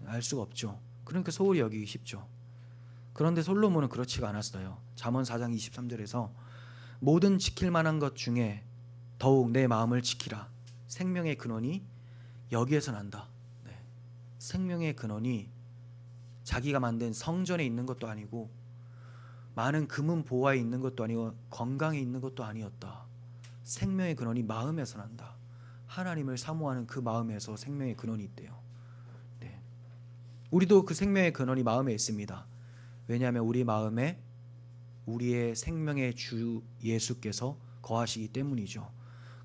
알 수가 없죠. 그러니까 소홀히 여기기 쉽죠. 그런데 솔로몬은 그렇지가 않았어요. 잠언 4장 23절에서 모든 지킬 만한 것 중에 더욱 내 마음을 지키라. 생명의 근원이 여기에서 난다. 네. 생명의 근원이 자기가 만든 성전에 있는 것도 아니고 많은 금은 보화에 있는 것도 아니고 건강에 있는 것도 아니었다. 생명의 근원이 마음에서 난다. 하나님을 사모하는 그 마음에서 생명의 근원이 있대요. 네. 우리도 그 생명의 근원이 마음에 있습니다. 왜냐하면 우리 마음에 우리의 생명의 주 예수께서 거하시기 때문이죠.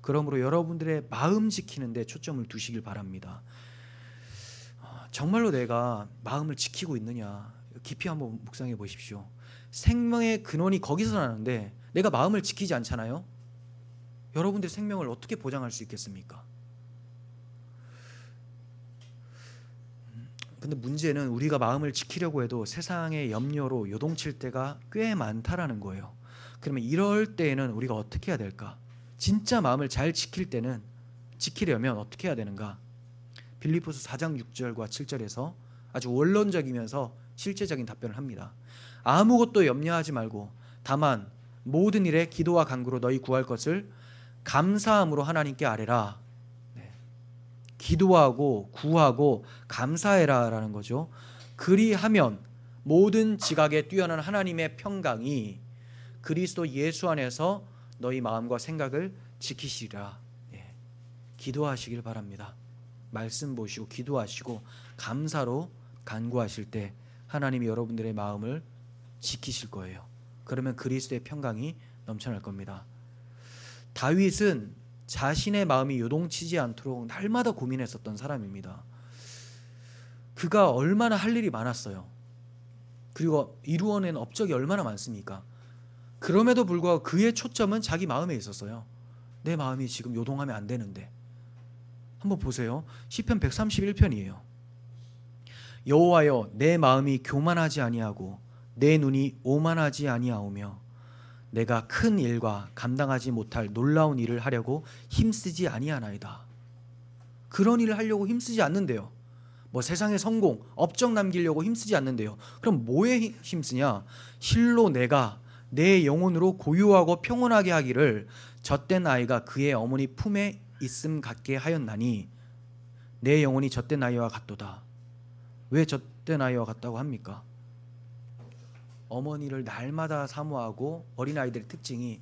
그러므로 여러분들의 마음 지키는 데 초점을 두시길 바랍니다. 정말로 내가 마음을 지키고 있느냐 깊이 한번 묵상해 보십시오. 생명의 근원이 거기서 나는데 내가 마음을 지키지 않잖아요. 여러분들의 생명을 어떻게 보장할 수 있겠습니까? 근데 문제는 우리가 마음을 지키려고 해도 세상의 염려로 요동칠 때가 꽤 많다라는 거예요. 그러면 이럴 때에는 우리가 어떻게 해야 될까? 진짜 마음을 잘 지키려면 어떻게 해야 되는가? 빌립보서 4장 6절과 7절에서 아주 원론적이면서 실제적인 답변을 합니다. 아무것도 염려하지 말고 다만 모든 일에 기도와 간구로 너희 구할 것을 감사함으로 하나님께 아뢰라. 네. 기도하고 구하고 감사해라 라는 거죠. 그리하면 모든 지각에 뛰어난 하나님의 평강이 그리스도 예수 안에서 너희 마음과 생각을 지키시리라. 예. 기도하시길 바랍니다. 말씀 보시고 기도하시고 감사로 간구하실 때 하나님이 여러분들의 마음을 지키실 거예요. 그러면 그리스도의 평강이 넘쳐날 겁니다. 다윗은 자신의 마음이 요동치지 않도록 날마다 고민했었던 사람입니다. 그가 얼마나 할 일이 많았어요. 그리고 이루어낸 업적이 얼마나 많습니까? 그럼에도 불구하고 그의 초점은 자기 마음에 있었어요. 내 마음이 지금 요동하면 안 되는데. 한번 보세요. 시편 131편이에요. 여호와여, 내 마음이 교만하지 아니하고 내 눈이 오만하지 아니하오며 내가 큰 일과 감당하지 못할 놀라운 일을 하려고 힘쓰지 아니하나이다. 그런 일을 하려고 힘쓰지 않는데요. 뭐 세상의 성공, 업적 남기려고 힘쓰지 않는데요. 그럼 뭐에 힘쓰냐? 실로 내가 내 영혼으로 고요하고 평온하게 하기를 젖된 아이가 그의 어머니 품에 있음 같게 하였나니 내 영혼이 젖된 아이와 같도다. 왜 젖된 아이와 같다고 합니까? 어머니를 날마다 사모하고 어린아이들의 특징이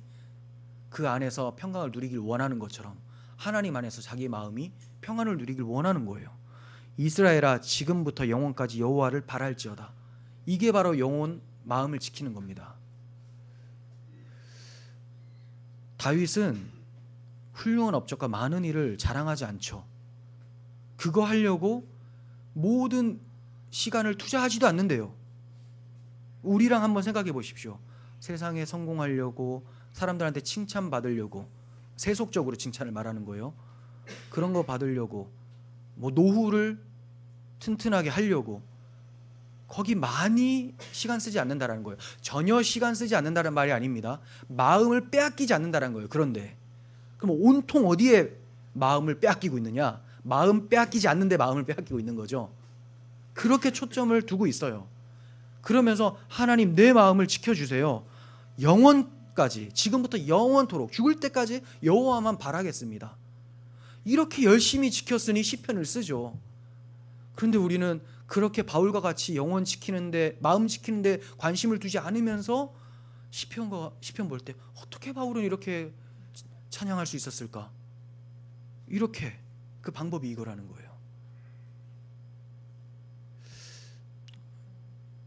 그 안에서 평강을 누리길 원하는 것처럼 하나님 안에서 자기 마음이 평안을 누리길 원하는 거예요. 이스라엘아, 지금부터 영원까지 여호와를 바랄지어다. 이게 바로 영혼 마음을 지키는 겁니다. 다윗은 훌륭한 업적과 많은 일을 자랑하지 않죠. 그거 하려고 모든 시간을 투자하지도 않는데요. 우리랑 한번 생각해 보십시오. 세상에 성공하려고, 사람들한테 칭찬받으려고, 세속적으로 칭찬을 말하는 거예요. 그런 거 받으려고, 뭐 노후를 튼튼하게 하려고 거기 많이 시간 쓰지 않는다라는 거예요. 전혀 시간 쓰지 않는다는 말이 아닙니다. 마음을 빼앗기지 않는다는 거예요. 그런데 그럼 온통 어디에 마음을 빼앗기고 있느냐? 마음 빼앗기지 않는데 마음을 빼앗기고 있는 거죠. 그렇게 초점을 두고 있어요. 그러면서 하나님, 내 마음을 지켜주세요. 영원까지, 지금부터 영원토록 죽을 때까지 여호와만 바라겠습니다. 이렇게 열심히 지켰으니 시편을 쓰죠. 그런데 우리는 그렇게 바울과 같이 영혼 지키는데, 마음 지키는데 관심을 두지 않으면서 시편 볼 때 어떻게 바울은 이렇게 찬양할 수 있었을까? 이렇게 그 방법이 이거라는 거예요.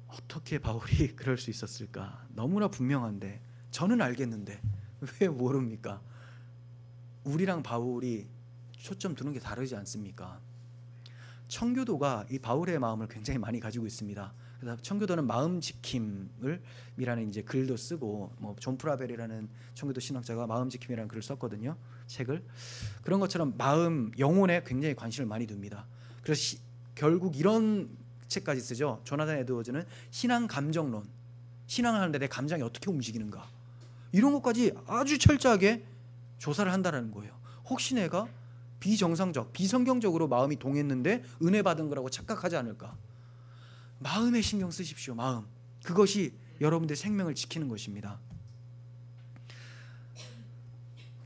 어떻게 바울이 그럴 수 있었을까? 너무나 분명한데, 저는 알겠는데 왜 모릅니까? 우리랑 바울이 초점 두는 게 다르지 않습니까? 청교도가 이 바울의 마음을 굉장히 많이 가지고 있습니다. 그래서 청교도는 마음 지킴을이라는 이제 글도 쓰고, 뭐 존 프라벨이라는 청교도 신학자가 마음 지킴이라는 글을 썼거든요. 책을. 그런 것처럼 마음, 영혼에 굉장히 관심을 많이 둡니다. 그래서 결국 이런 책까지 쓰죠. 조나단 에드워즈는 신앙 감정론, 신앙을 하는데 내 감정이 어떻게 움직이는가, 이런 것까지 아주 철저하게 조사를 한다는 거예요. 혹시 내가 비정상적, 비성경적으로 마음이 동했는데 은혜 받은 거라고 착각하지 않을까? 마음에 신경 쓰십시오. 마음, 그것이 여러분들의 생명을 지키는 것입니다.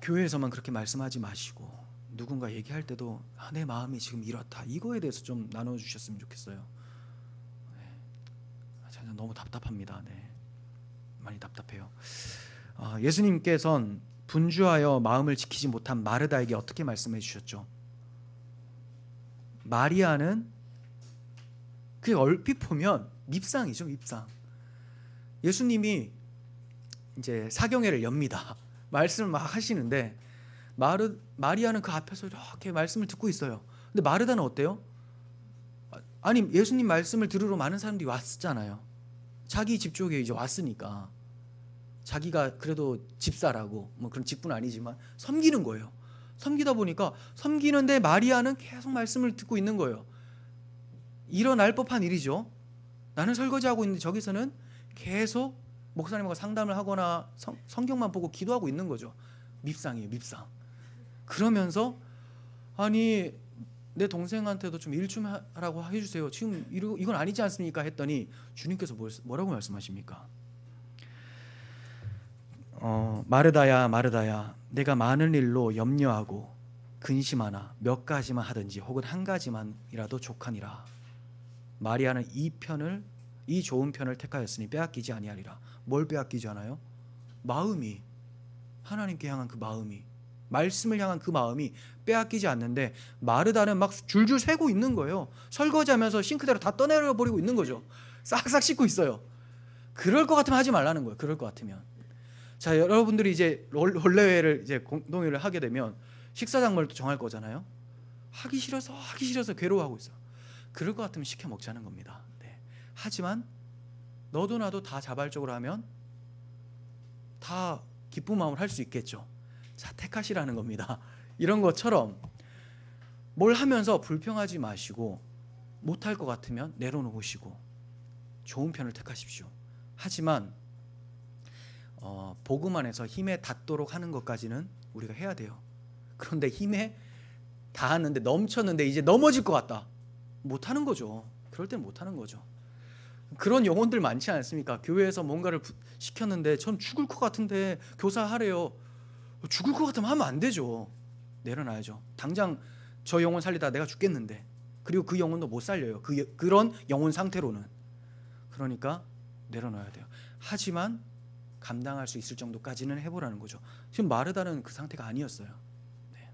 교회에서만 그렇게 말씀하지 마시고 누군가 얘기할 때도 내 마음이 지금 이렇다, 이거에 대해서 좀 나눠주셨으면 좋겠어요. 네. 너무 답답합니다. 네. 많이 답답해요. 예수님께서는 분주하여 마음을 지키지 못한 마르다에게 어떻게 말씀해 주셨죠? 마리아는 그 얼핏 보면 밉상이죠, 밉상. 예수님이 이제 사경회를 엽니다. 말씀을 막 하시는데 마리아는 그 앞에서 이렇게 말씀을 듣고 있어요. 근데 마르다는 어때요? 아니, 예수님 말씀을 들으러 많은 사람들이 왔잖아요. 자기 집 쪽에 이제 왔으니까 자기가 그래도 집사라고, 뭐 그런 직분은 아니지만 섬기는 거예요. 섬기다 보니까 섬기는데 마리아는 계속 말씀을 듣고 있는 거예요. 일어날 법한 일이죠. 나는 설거지하고 있는데 저기서는 계속 목사님과 상담을 하거나 성경만 보고 기도하고 있는 거죠. 밉상이에요, 밉상. 그러면서 아니 내 동생한테도 좀 일 좀 하라고 해주세요. 지금 이건 아니지 않습니까? 했더니 주님께서 뭐라고 말씀하십니까? 마르다야 마르다야, 내가 많은 일로 염려하고 근심하나 몇 가지만 하든지 혹은 한 가지만이라도 족하니라. 마리아는 이 좋은 편을 택하였으니 빼앗기지 아니하리라. 뭘 빼앗기지 않아요? 마음이, 하나님께 향한 그 마음이, 말씀을 향한 그 마음이 빼앗기지 않는데, 마르다는 막 줄줄 새고 있는 거예요. 설거지하면서 싱크대로 다 떠내려 버리고 있는 거죠. 싹싹 씻고 있어요. 그럴 것 같으면 하지 말라는 거예요. 그럴 것 같으면. 자, 여러분들이 이제 원래회를 이제 공동회를 하게 되면 식사장말도 정할 거잖아요. 하기 싫어서 괴로워하고 있어. 그럴 것 같으면 시켜 먹자는 겁니다. 네. 하지만 너도 나도 다 자발적으로 하면 다 기쁜 마음으로 할 수 있겠죠. 자, 택하시라는 겁니다. 이런 것처럼 뭘 하면서 불평하지 마시고, 못할 것 같으면 내려놓으시고 좋은 편을 택하십시오. 하지만 복음 안에서 힘에 닿도록 하는 것까지는 우리가 해야 돼요. 그런데 힘에 닿았는데 넘쳤는데 이제 넘어질 것 같다, 못하는 거죠. 그럴 때는 못하는 거죠. 그런 영혼들 많지 않습니까? 교회에서 뭔가를 시켰는데 전 죽을 것 같은데 교사하래요. 죽을 것 같으면 하면 안 되죠. 내려놔야죠. 당장 저 영혼 살리다 내가 죽겠는데, 그리고 그 영혼도 못 살려요. 그런 영혼 상태로는. 그러니까 내려놔야 돼요. 하지만 감당할 수 있을 정도까지는 해보라는 거죠. 지금 마르다는 그 상태가 아니었어요. 네.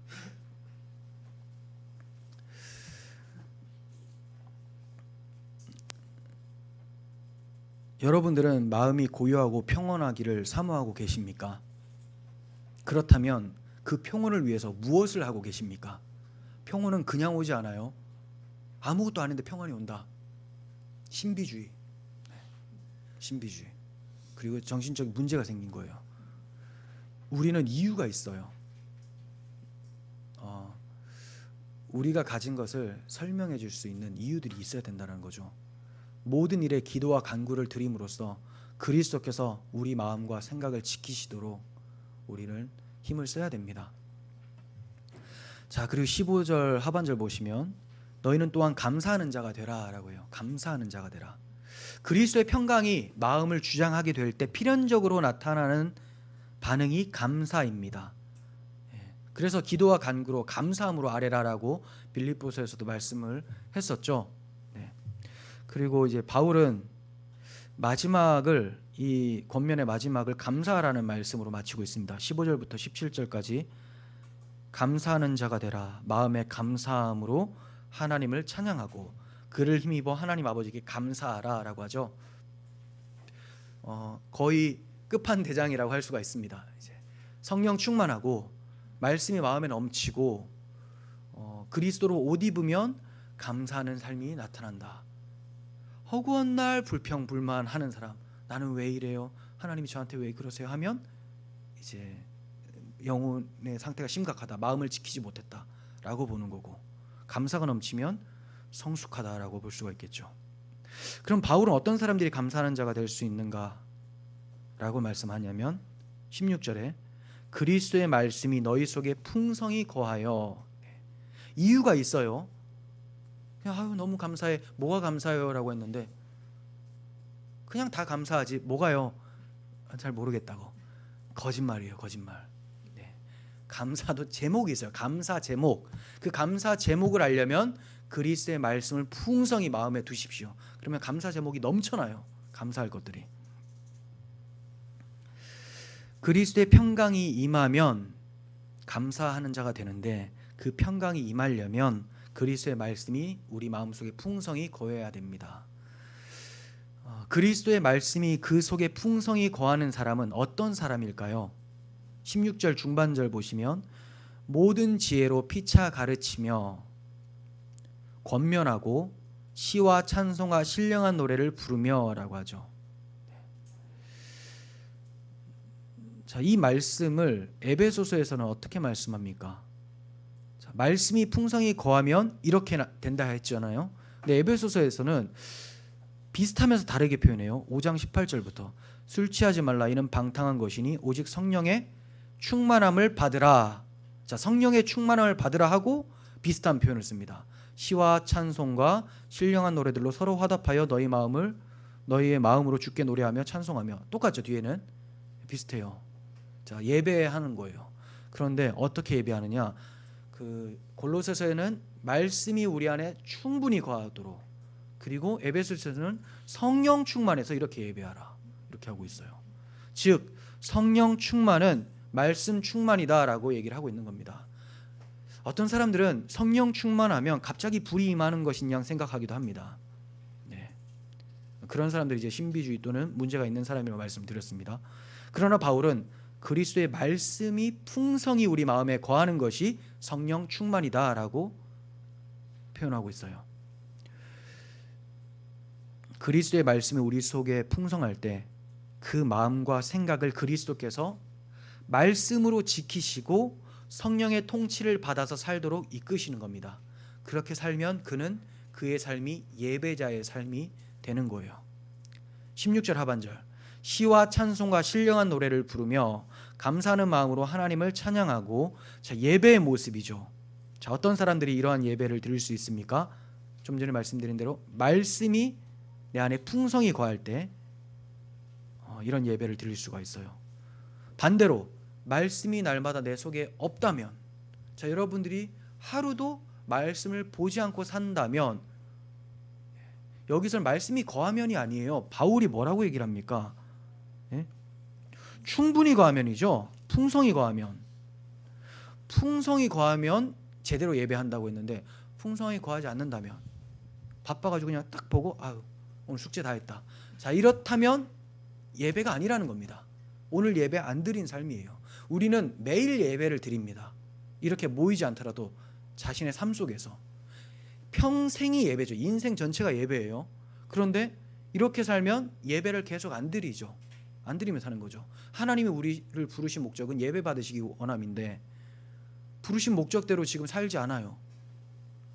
여러분들은 마음이 고요하고 평온하기를 사모하고 계십니까? 그렇다면 그 평온을 위해서 무엇을 하고 계십니까? 평온은 그냥 오지 않아요. 아무것도 아닌데 평안이 온다. 신비주의. 신비주의. 그리고 정신적인 문제가 생긴 거예요. 우리는 이유가 있어요. 우리가 가진 것을 설명해 줄 수 있는 이유들이 있어야 된다는 거죠. 모든 일에 기도와 간구를 드림으로써 그리스도께서 우리 마음과 생각을 지키시도록 우리는 힘을 써야 됩니다. 자, 그리고 15절 하반절 보시면 너희는 또한 감사하는 자가 되라 라고 해요. 감사하는 자가 되라. 그리스도의 평강이 마음을 주장하게 될 때 필연적으로 나타나는 반응이 감사입니다. 그래서 기도와 간구로 감사함으로 아뢰라라고 빌립보서에서도 말씀을 했었죠. 그리고 이제 바울은 마지막을, 이 권면의 마지막을 감사하라는 말씀으로 마치고 있습니다. 15절부터 17절까지 감사하는 자가 되라. 마음의 감사함으로 하나님을 찬양하고 그를 힘입어 하나님 아버지께 감사하라 라고 하죠. 거의 끝판대장이라고 할 수가 있습니다. 이제 성령 충만하고 말씀이 마음에 넘치고 그리스도로 옷 입으면 감사하는 삶이 나타난다. 허구한 날 불평불만하는 사람, 나는 왜 이래요? 하나님이 저한테 왜 그러세요? 하면 이제 영혼의 상태가 심각하다, 마음을 지키지 못했다라고 보는 거고, 감사가 넘치면 성숙하다라고 볼 수가 있겠죠. 그럼 바울은 어떤 사람들이 감사하는 자가 될 수 있는가 라고 말씀하냐면 16절에 그리스도의 말씀이 너희 속에 풍성히 거하여. 이유가 있어요. 그냥 아유 너무 감사해, 뭐가 감사해요 라고 했는데 그냥 다 감사하지 뭐가요? 잘 모르겠다고. 거짓말이에요, 거짓말. 감사도 제목이 있어요. 감사 제목. 그 감사 제목을 알려면 그리스도의 말씀을 풍성히 마음에 두십시오. 그러면 감사 제목이 넘쳐나요. 감사할 것들이. 그리스도의 평강이 임하면 감사하는 자가 되는데, 그 평강이 임하려면 그리스도의 말씀이 우리 마음속에 풍성히 거해야 됩니다. 그리스도의 말씀이 그 속에 풍성히 거하는 사람은 어떤 사람일까요? 16절 중반절 보시면 모든 지혜로 피차 가르치며 권면하고 시와 찬송과 신령한 노래를 부르며 라고 하죠. 자, 이 말씀을 에베소서에서는 어떻게 말씀합니까? 자, 말씀이 풍성히 거하면 이렇게 된다 했잖아요. 근데 에베소서에서는 비슷하면서 다르게 표현해요. 5장 18절부터 술 취하지 말라 이는 방탕한 것이니 오직 성령의 충만함을 받으라. 자, 성령의 충만함을 받으라 하고 비슷한 표현을 씁니다. 시와 찬송과 신령한 노래들로 서로 화답하여 너희의 마음으로 주께 노래하며 찬송하며. 똑같죠. 뒤에는 비슷해요. 자, 예배하는 거예요. 그런데 어떻게 예배하느냐? 그 골로새서에는 말씀이 우리 안에 충분히 거하도록, 그리고 에베소서는 성령 충만해서 이렇게 예배하라, 이렇게 하고 있어요. 즉 성령 충만은 말씀 충만이다라고 얘기를 하고 있는 겁니다. 어떤 사람들은 성령 충만하면 갑자기 불이 임하는 것인 양 생각하기도 합니다. 네. 그런 사람들이 이제 신비주의 또는 문제가 있는 사람이라고 말씀드렸습니다. 그러나 바울은 그리스도의 말씀이 풍성히 우리 마음에 거하는 것이 성령 충만이다라고 표현하고 있어요. 그리스도의 말씀이 우리 속에 풍성할 때 그 마음과 생각을 그리스도께서 말씀으로 지키시고 성령의 통치를 받아서 살도록 이끄시는 겁니다. 그렇게 살면 그의 삶이 예배자의 삶이 되는 거예요. 16절 하반절 시와 찬송과 신령한 노래를 부르며 감사하는 마음으로 하나님을 찬양하고. 자, 예배의 모습이죠. 자, 어떤 사람들이 이러한 예배를 드릴 수 있습니까? 좀 전에 말씀드린 대로 말씀이 내 안에 풍성히 거할 때 이런 예배를 드릴 수가 있어요. 반대로 말씀이 날마다 내 속에 없다면, 자, 여러분들이 하루도 말씀을 보지 않고 산다면, 여기서 말씀이 거하면이 아니에요. 바울이 뭐라고 얘기를 합니까? 예? 충분히 거하면이죠. 풍성히 거하면. 풍성히 거하면 제대로 예배한다고 했는데, 풍성히 거하지 않는다면, 바빠가지고 그냥 딱 보고 아유 오늘 숙제 다 했다. 자, 이렇다면 예배가 아니라는 겁니다. 오늘 예배 안 드린 삶이에요. 우리는 매일 예배를 드립니다. 이렇게 모이지 않더라도 자신의 삶 속에서 평생이 예배죠. 인생 전체가 예배예요. 그런데 이렇게 살면 예배를 계속 안 드리죠. 안 드리면 사는 거죠. 하나님이 우리를 부르신 목적은 예배 받으시기 원함인데 부르신 목적대로 지금 살지 않아요.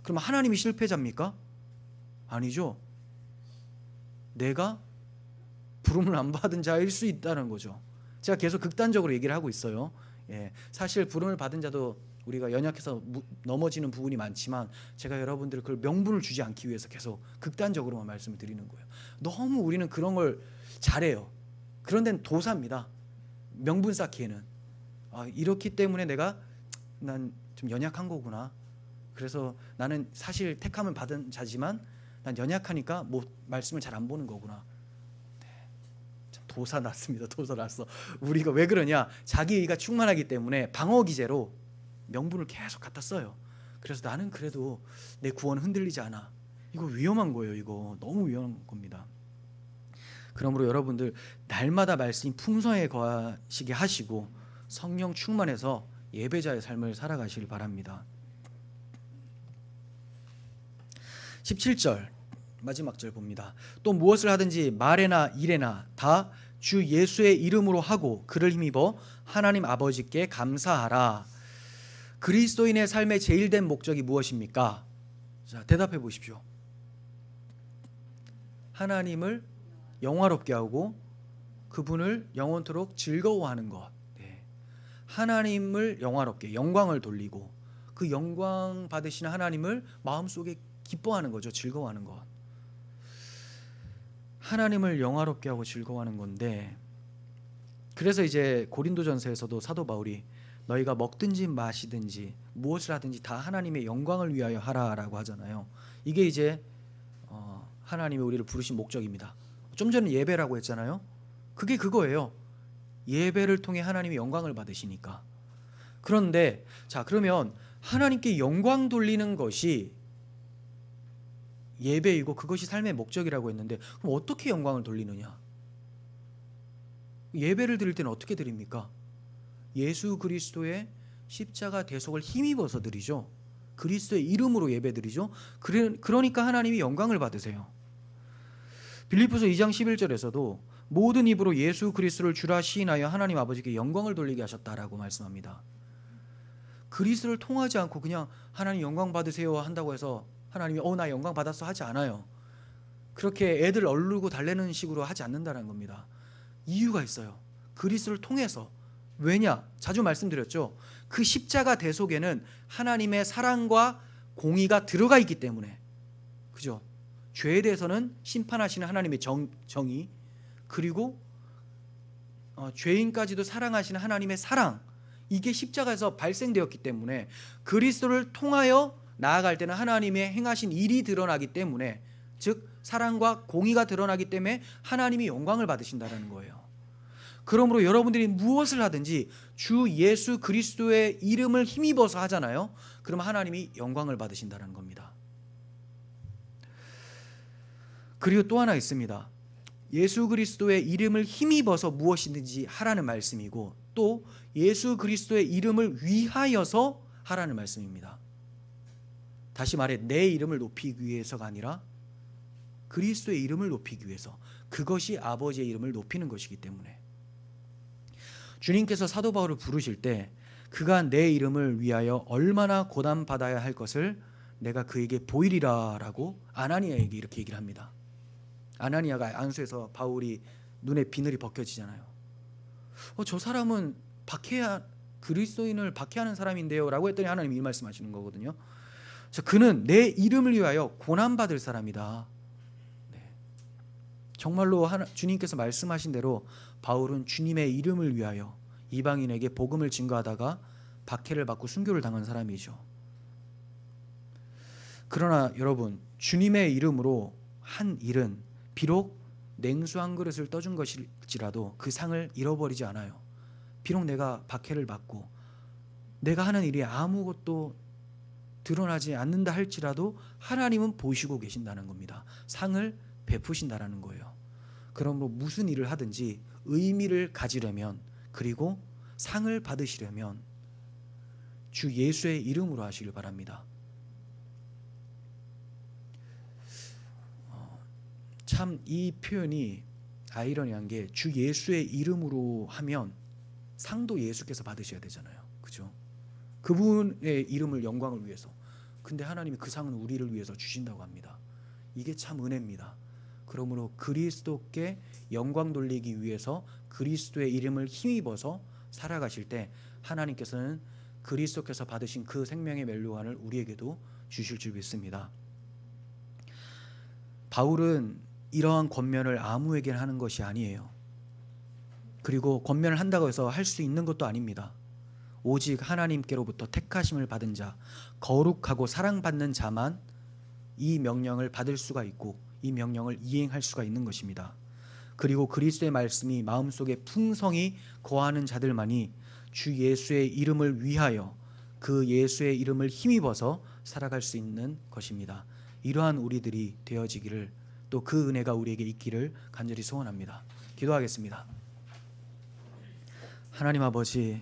그럼 하나님이 실패자입니까? 아니죠. 내가 부름을 안 받은 자일 수 있다는 거죠. 제가 계속 극단적으로 얘기를 하고 있어요. 사실 부름을 받은 자도 우리가 연약해서 넘어지는 부분이 많지만 제가 여러분들 그걸 명분을 주지 않기 위해서 계속 극단적으로만 말씀을 드리는 거예요. 너무 우리는 그런 걸 잘해요. 그런 데는 도사입니다. 명분 쌓기에는. 이렇기 때문에 난 좀 연약한 거구나. 그래서 나는 사실 택함을 받은 자지만 난 연약하니까 말씀을 잘 안 보는 거구나. 도사 났습니다. 도사 났어. 우리가 왜 그러냐? 자기의가 충만하기 때문에 방어 기제로 명분을 계속 갖다 써요. 그래서 나는 그래도 내 구원은 흔들리지 않아. 이거 위험한 거예요. 이거 너무 위험한 겁니다. 그러므로 여러분들 날마다 말씀이 풍성하게 거하시게 하시고 성령 충만해서 예배자의 삶을 살아가시길 바랍니다. 17절 마지막 절 봅니다. 또 무엇을 하든지 말에나 일에나 다 주 예수의 이름으로 하고 그를 힘입어 하나님 아버지께 감사하라. 그리스도인의 삶의 제일 된 목적이 무엇입니까? 자, 대답해 보십시오. 하나님을 영화롭게 하고 그분을 영원토록 즐거워하는 것. 하나님을 영화롭게, 영광을 돌리고 그 영광 받으시는 하나님을 마음속에 기뻐하는 거죠. 즐거워하는 것. 하나님을 영화롭게 하고 즐거워하는 건데, 그래서 이제 고린도전서에서도 사도 바울이 너희가 먹든지 마시든지 무엇을 하든지 다 하나님의 영광을 위하여 하라라고 하잖아요. 이게 이제 하나님이 우리를 부르신 목적입니다. 좀 전에 예배라고 했잖아요. 그게 그거예요. 예배를 통해 하나님의 영광을 받으시니까. 그런데 자, 그러면 하나님께 영광 돌리는 것이 예배이고 그것이 삶의 목적이라고 했는데, 그럼 어떻게 영광을 돌리느냐? 예배를 드릴 때는 어떻게 드립니까? 예수 그리스도의 십자가 대속을 힘입어서 드리죠. 그리스도의 이름으로 예배드리죠. 그러니까 하나님이 영광을 받으세요. 빌립보서 2장 11절에서도 모든 입으로 예수 그리스도를 주라 시인하여 하나님 아버지께 영광을 돌리게 하셨다라고 말씀합니다. 그리스도를 통하지 않고 그냥 하나님 영광 받으세요 한다고 해서 하나님이 나 영광 받았어 하지 않아요. 그렇게 애들 얼르고 달래는 식으로 하지 않는다는 겁니다. 이유가 있어요. 그리스도를 통해서. 왜냐? 자주 말씀드렸죠. 그 십자가 대속에는 하나님의 사랑과 공의가 들어가 있기 때문에. 그죠? 죄에 대해서는 심판하시는 하나님의 정의, 그리고 죄인까지도 사랑하시는 하나님의 사랑, 이게 십자가에서 발생되었기 때문에 그리스도를 통하여 나아갈 때는 하나님의 행하신 일이 드러나기 때문에, 즉 사랑과 공의가 드러나기 때문에 하나님이 영광을 받으신다는 거예요. 그러므로 여러분들이 무엇을 하든지 주 예수 그리스도의 이름을 힘입어서 하잖아요. 그럼 하나님이 영광을 받으신다는 겁니다. 그리고 또 하나 있습니다. 예수 그리스도의 이름을 힘입어서 무엇이든지 하라는 말씀이고, 또 예수 그리스도의 이름을 위하여서 하라는 말씀입니다. 다시 말해, 내 이름을 높이기 위해서가 아니라 그리스도의 이름을 높이기 위해서. 그것이 아버지의 이름을 높이는 것이기 때문에. 주님께서 사도 바울을 부르실 때 그가 내 이름을 위하여 얼마나 고난받아야 할 것을 내가 그에게 보이리라 라고 아나니아에게 이렇게 얘기를 합니다. 아나니아가 안수에서 바울이 눈에 비늘이 벗겨지잖아요. 저 사람은 그리스도인을 박해하는 사람인데요 라고 했더니 하나님이 이 말씀하시는 거거든요. 그는 내 이름을 위하여 고난받을 사람이다. 네. 정말로 주님께서 말씀하신 대로 바울은 주님의 이름을 위하여 이방인에게 복음을 증거하다가 박해를 받고 순교를 당한 사람이죠. 그러나 여러분, 주님의 이름으로 한 일은 비록 냉수 한 그릇을 떠준 것일지라도 그 상을 잃어버리지 않아요. 비록 내가 박해를 받고 내가 하는 일이 아무것도 드러나지 않는다 할지라도 하나님은 보시고 계신다는 겁니다. 상을 베푸신다는 거예요. 그러므로 무슨 일을 하든지 의미를 가지려면, 그리고 상을 받으시려면 주 예수의 이름으로 하시길 바랍니다. 참 이 표현이 아이러니한 게, 주 예수의 이름으로 하면 상도 예수께서 받으셔야 되잖아요. 그죠? 그분의 이름을 영광을 위해서. 근데 하나님이 그 상은 우리를 위해서 주신다고 합니다. 이게 참 은혜입니다. 그러므로 그리스도께 영광 돌리기 위해서 그리스도의 이름을 힘입어서 살아가실 때 하나님께서는 그리스도께서 받으신 그 생명의 멸류관을 우리에게도 주실 줄 믿습니다. 바울은 이러한 권면을 아무에게나 하는 것이 아니에요. 그리고 권면을 한다고 해서 할 수 있는 것도 아닙니다. 오직 하나님께로부터 택하심을 받은 자, 거룩하고 사랑받는 자만 이 명령을 받을 수가 있고 이 명령을 이행할 수가 있는 것입니다. 그리고 그리스도의 말씀이 마음속에 풍성히 거하는 자들만이 주 예수의 이름을 위하여 그 예수의 이름을 힘입어서 살아갈 수 있는 것입니다. 이러한 우리들이 되어지기를, 또 그 은혜가 우리에게 있기를 간절히 소원합니다. 기도하겠습니다. 하나님 아버지,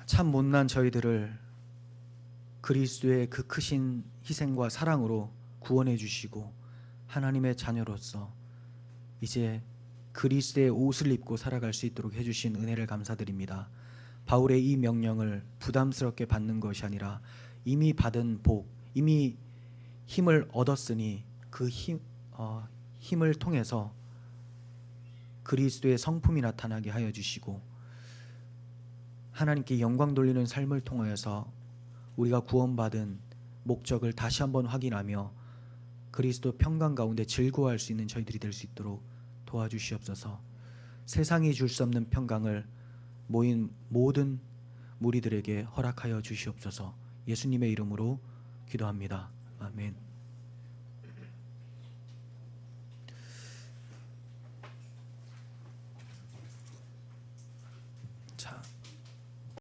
참 못난 저희들을 그리스도의 그 크신 희생과 사랑으로 구원해 주시고 하나님의 자녀로서 이제 그리스도의 옷을 입고 살아갈 수 있도록 해주신 은혜를 감사드립니다. 바울의 이 명령을 부담스럽게 받는 것이 아니라 이미 받은 복, 이미 힘을 얻었으니 그 힘을 통해서 그리스도의 성품이 나타나게 하여 주시고 하나님께 영광 돌리는 삶을 통하여서 우리가 구원받은 목적을 다시 한번 확인하며 그리스도 평강 가운데 즐거워할 수 있는 저희들이 될 수 있도록 도와주시옵소서. 세상이 줄 수 없는 평강을 모인 모든 무리들에게 허락하여 주시옵소서. 예수님의 이름으로 기도합니다. 아멘. 자.